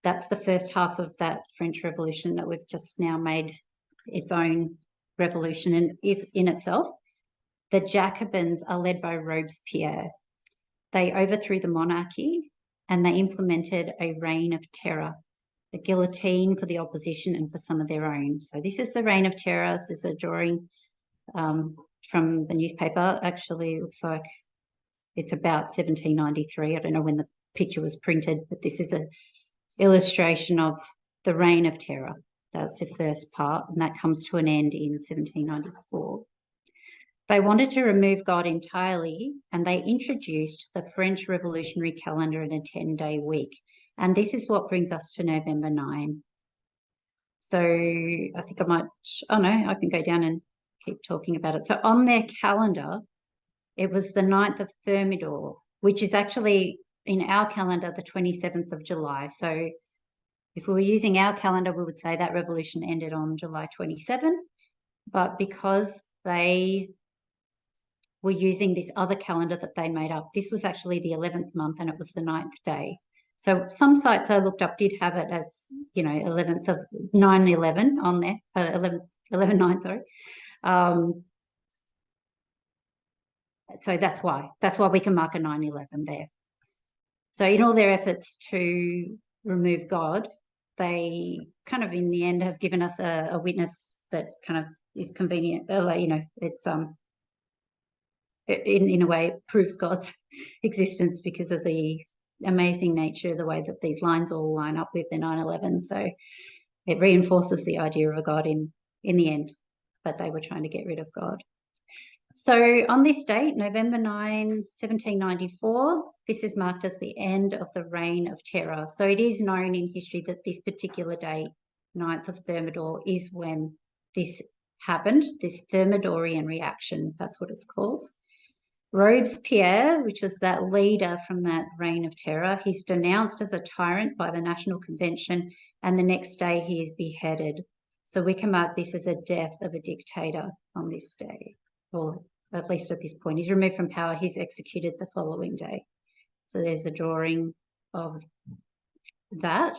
That's the first half of that French Revolution that we've just now made its own revolution in itself. The Jacobins are led by Robespierre. They overthrew the monarchy and they implemented a reign of terror, a guillotine for the opposition and for some of their own. So this is the reign of terror. This is a drawing from the newspaper. Actually, it looks like it's about 1793. I don't know when the picture was printed, but this is an illustration of the reign of terror. That's the first part, and that comes to an end in 1794. They wanted to remove God entirely, and they introduced the French Revolutionary calendar in a 10-day week. And this is what brings us to November 9. So I think I might, oh no, I can go down and keep talking about it. So on their calendar, it was the 9th of Thermidor, which is actually in our calendar the 27th of July. So if we were using our calendar, we would say that revolution ended on July 27. But because they were using this other calendar that they made up, this was actually the 11th month and it was the 9th day. So some sites I looked up did have it as, 11th of 9/11 on there, 11/9, sorry. So that's why we can mark a 9/11 there. So in all their efforts to remove God, they kind of in the end have given us a witness that kind of is convenient. It's in a way it proves God's existence because of the amazing nature of the way that these lines all line up with the 9/11. So it reinforces the idea of a God in the end, but they were trying to get rid of God. So on this date, November 9, 1794, this is marked as the end of the Reign of Terror. So it is known in history that this particular date, 9th of Thermidor, is when this happened, this Thermidorian reaction, that's what it's called. Robespierre, which was that leader from that Reign of Terror, he's denounced as a tyrant by the National Convention, and the next day he is beheaded. So we can mark this as a death of a dictator on this day. Or at least at this point, he's removed from power, he's executed the following day. So there's a drawing of that.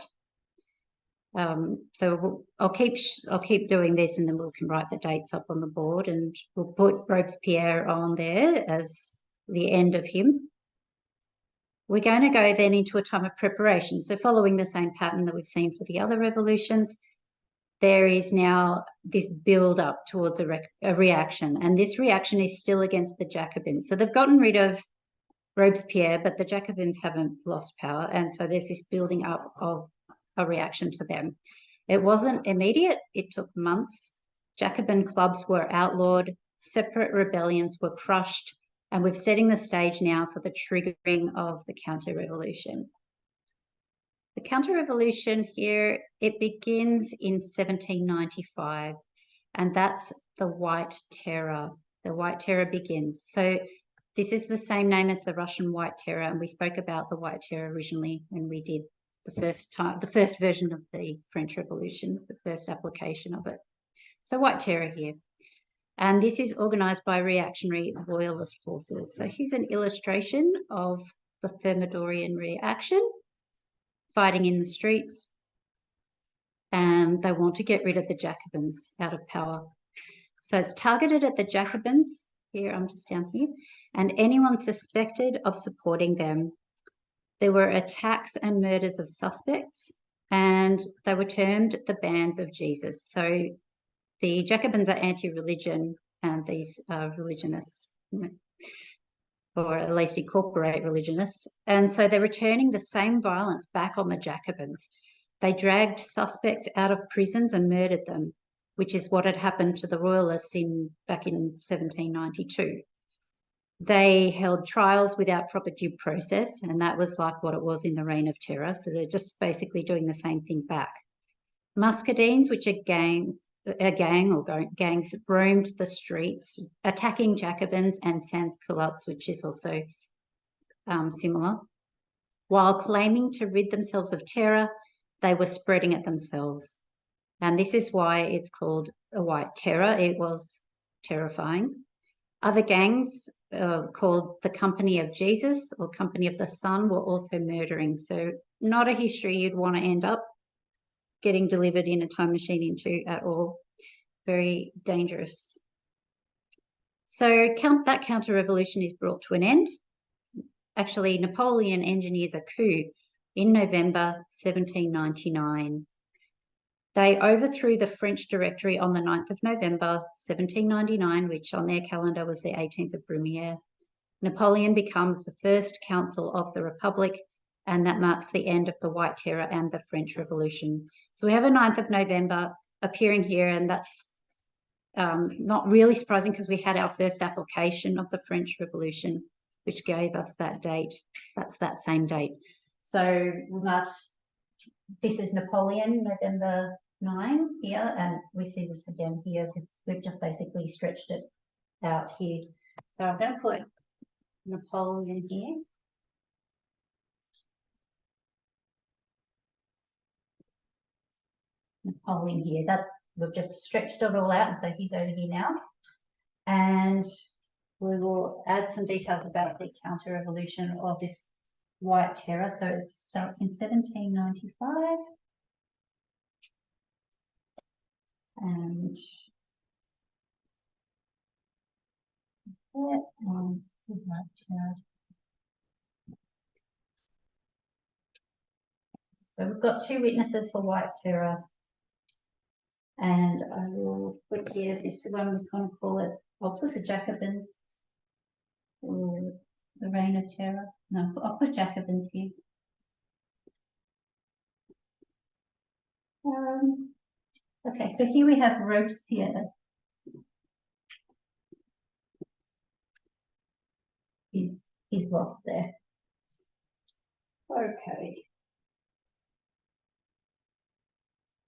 So I'll keep doing this, and then we can write the dates up on the board, and we'll put Robespierre on there as the end of him. We're going to go then into a time of preparation. So following the same pattern that we've seen for the other revolutions, there is now this build up towards a reaction, and this reaction is still against the Jacobins. So they've gotten rid of Robespierre, but the Jacobins haven't lost power, and so there's this building up of a reaction to them. It wasn't immediate, it took months. Jacobin clubs were outlawed, separate rebellions were crushed, and we're setting the stage now for the triggering of the counter-revolution. The counter-revolution here, it begins in 1795, and that's the White Terror. The White Terror begins. So this is the same name as the Russian White Terror, and we spoke about the White Terror originally when we did the first version of the French Revolution, the first application of it. So White Terror here. And this is organised by reactionary royalist forces. So here's an illustration of the Thermidorian reaction, fighting in the streets, and they want to get rid of the Jacobins out of power. So it's targeted at the Jacobins, here, I'm just down here, and anyone suspected of supporting them. There were attacks and murders of suspects, and they were termed the bands of Jesus. So the Jacobins are anti-religion, and these are religionists, or at least incorporate religionists. And so they're returning the same violence back on the Jacobins. They dragged suspects out of prisons and murdered them, which is what had happened to the royalists back in 1792. They held trials without proper due process, and that was like what it was in the Reign of Terror. So they're just basically doing the same thing back. Muscadines, which are gangs roamed the streets, attacking Jacobins, and sans-culottes, which is also similar. While claiming to rid themselves of terror, they were spreading it themselves. And this is why it's called a White Terror. It was terrifying. Other gangs called the Company of Jesus or Company of the Sun were also murdering. So not a history you'd want to end up getting delivered in a time machine into at all. Very dangerous. So that counter-revolution is brought to an end. Actually, Napoleon engineers a coup in November 1799. They overthrew the French Directory on the 9th of November 1799, which on their calendar was the 18th of Brumaire. Napoleon becomes the first consul of the Republic, and that marks the end of the White Terror and the French Revolution. So we have a 9th of November appearing here, and that's not really surprising because we had our first application of the French Revolution, which gave us that date. That's that same date. So this is Napoleon, November here, and we see this again here because we've just basically stretched it out here. So I'm going to put Napoleon here. Napoleon here. We've just stretched it all out, and so he's over here now. And we will add some details about the counter-revolution of this White Terror. So it starts in 1795. And White Terror. So we've got 2 witnesses for White Terror. And I will put here this one, we're going to call it, I'll put the Jacobins, or the Reign of Terror. No, I'll put Jacobins here. Okay, so here we have Robespierre. He's lost there. Okay.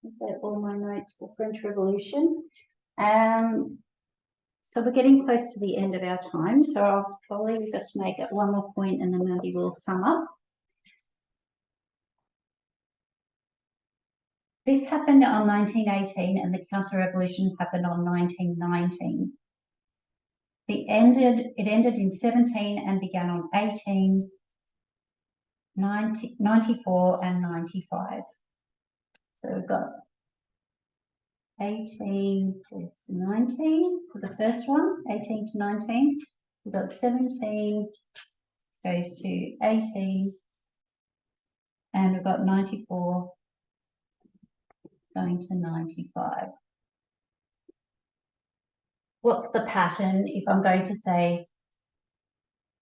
I've all my notes for French Revolution. So we're getting close to the end of our time, so I'll probably just make it one more point and then maybe we'll sum up. This happened on 1918 and the counter-revolution happened on 1919. It ended in 17 and began on 18, 94 and 95. So we've got 18 plus 19 for the first one, 18 to 19. We've got 17 goes to 18, and we've got 94 going to 95. What's the pattern if I'm going to say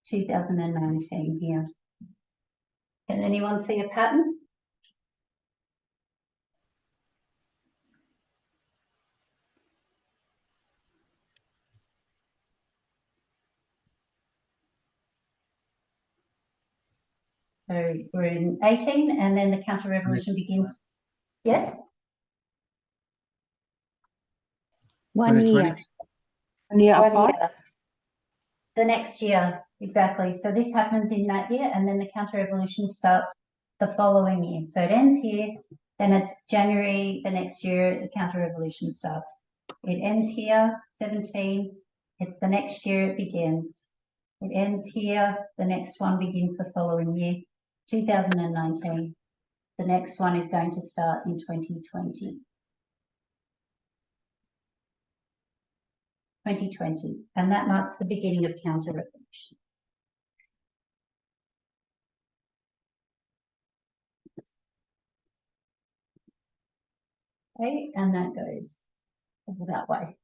2019 here? Can anyone see a pattern? So we're in 18 and then the counter-revolution begins. Yes?
1
2020.
year.
1 year
1
apart.
year. The next year, exactly. So this happens in that year and then the counter-revolution starts the following year. So it ends here, then it's January the next year, the counter-revolution starts. It ends here, 17, it's the next year it begins. It ends here, the next one begins the following year, 2019. The next one is going to start in 2020. 2020, and that marks the beginning of counter-revolution. Okay, and that goes over that way.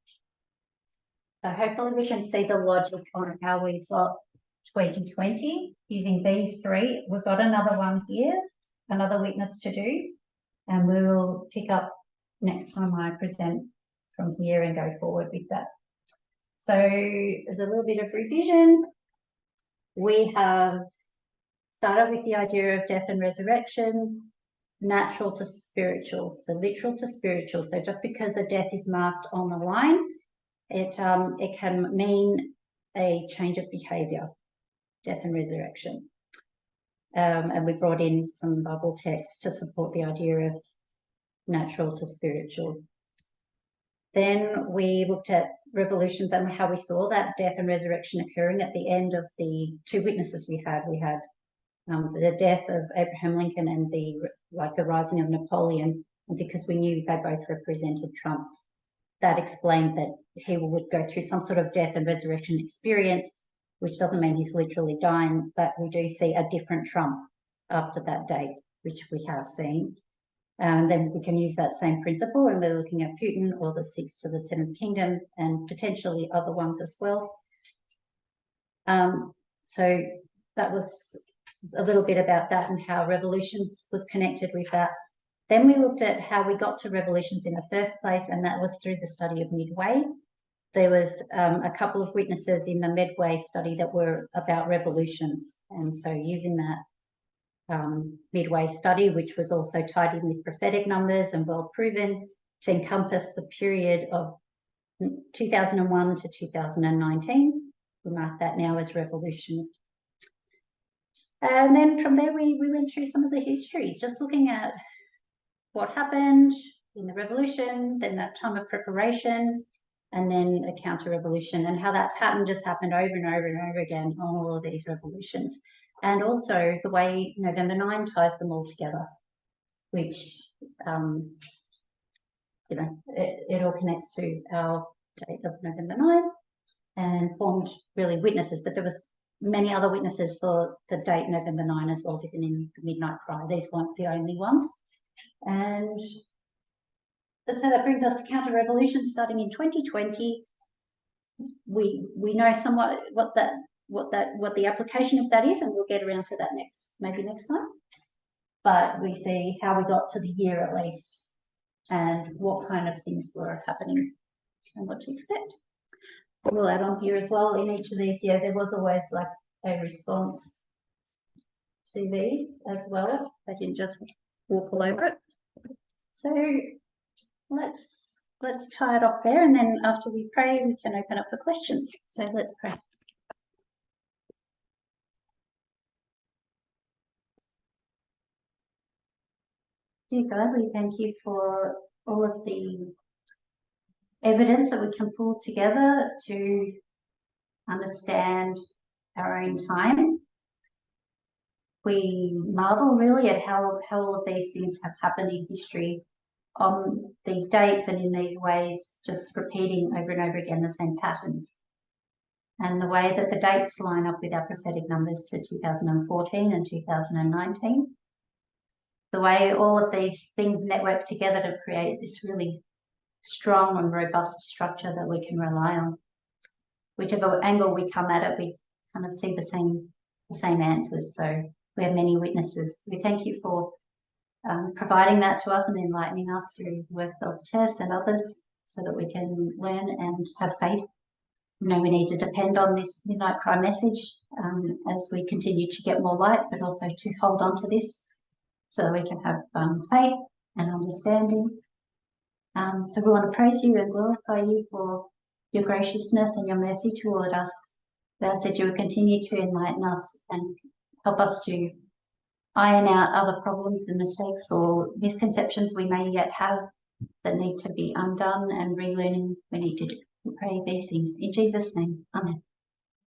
So hopefully we can see the logic on how we've got 2020 using these 3. We've got another one here, another witness to do, and we will pick up next time I present from here and go forward with that. So as a little bit of revision, we have started with the idea of death and resurrection, natural to spiritual, so literal to spiritual. So just because a death is marked on the line, it can mean a change of behaviour, death and resurrection. And we brought in some Bible texts to support the idea of natural to spiritual. Then we looked at revolutions and how we saw that death and resurrection occurring at the end of the 2 witnesses we had. We had the death of Abraham Lincoln and the rising of Napoleon, and because we knew they both represented Trump, that explained that he would go through some sort of death and resurrection experience, which doesn't mean he's literally dying, but we do see a different Trump after that date, which we have seen. And then we can use that same principle when we're looking at Putin or the 6th to the 7th Kingdom and potentially other ones as well. So that was a little bit about that and how revolutions was connected with that. Then we looked at how we got to revolutions in the first place, and that was through the study of Midway. There was a couple of witnesses in the Midway study that were about revolutions, and so using that Midway study, which was also tied in with prophetic numbers and well proven to encompass the period of 2001 to 2019. We mark that now as revolution. And then from there, we went through some of the histories, just looking at what happened in the revolution, then that time of preparation, and then the counter-revolution, and how that pattern just happened over and over and over again on all of these revolutions. And also the way November 9 ties them all together, which, you know, it all connects to our date of November 9 and formed really witnesses, but there was many other witnesses for the date November 9 as well, given in the Midnight Cry. These weren't the only ones. And so that brings us to counter-revolution starting in 2020. We know somewhat what the application of that is, and we'll get around to that maybe next time. But we see how we got to the year at least, and what kind of things were happening and what to expect. We'll add on here as well, in each of these, yeah, there was always like a response to these as well. They didn't just walk all over it. So let's tie it off there, and then after we pray, we can open up for questions. So let's pray. Dear God, we thank you for all of the evidence that we can pull together to understand our own time. We marvel really at how all of these things have happened in history on these dates and in these ways, just repeating over and over again the same patterns. And the way that the dates line up with our prophetic numbers to 2014 and 2019. The way all of these things network together to create this really strong and robust structure that we can rely on. Whichever angle we come at it, we kind of see the same answers. So we have many witnesses. We thank you for providing that to us and enlightening us through the work of Tess and others, so that we can learn and have faith. We know we need to depend on this Midnight Cry message as we continue to get more light, but also to hold on to this so that we can have faith and understanding. So we want to praise you and glorify you for your graciousness and your mercy toward us. We ask that you will continue to enlighten us and help us to iron out other problems and mistakes or misconceptions we may yet have that need to be undone and relearning we need to do. We pray these things in Jesus' name. Amen.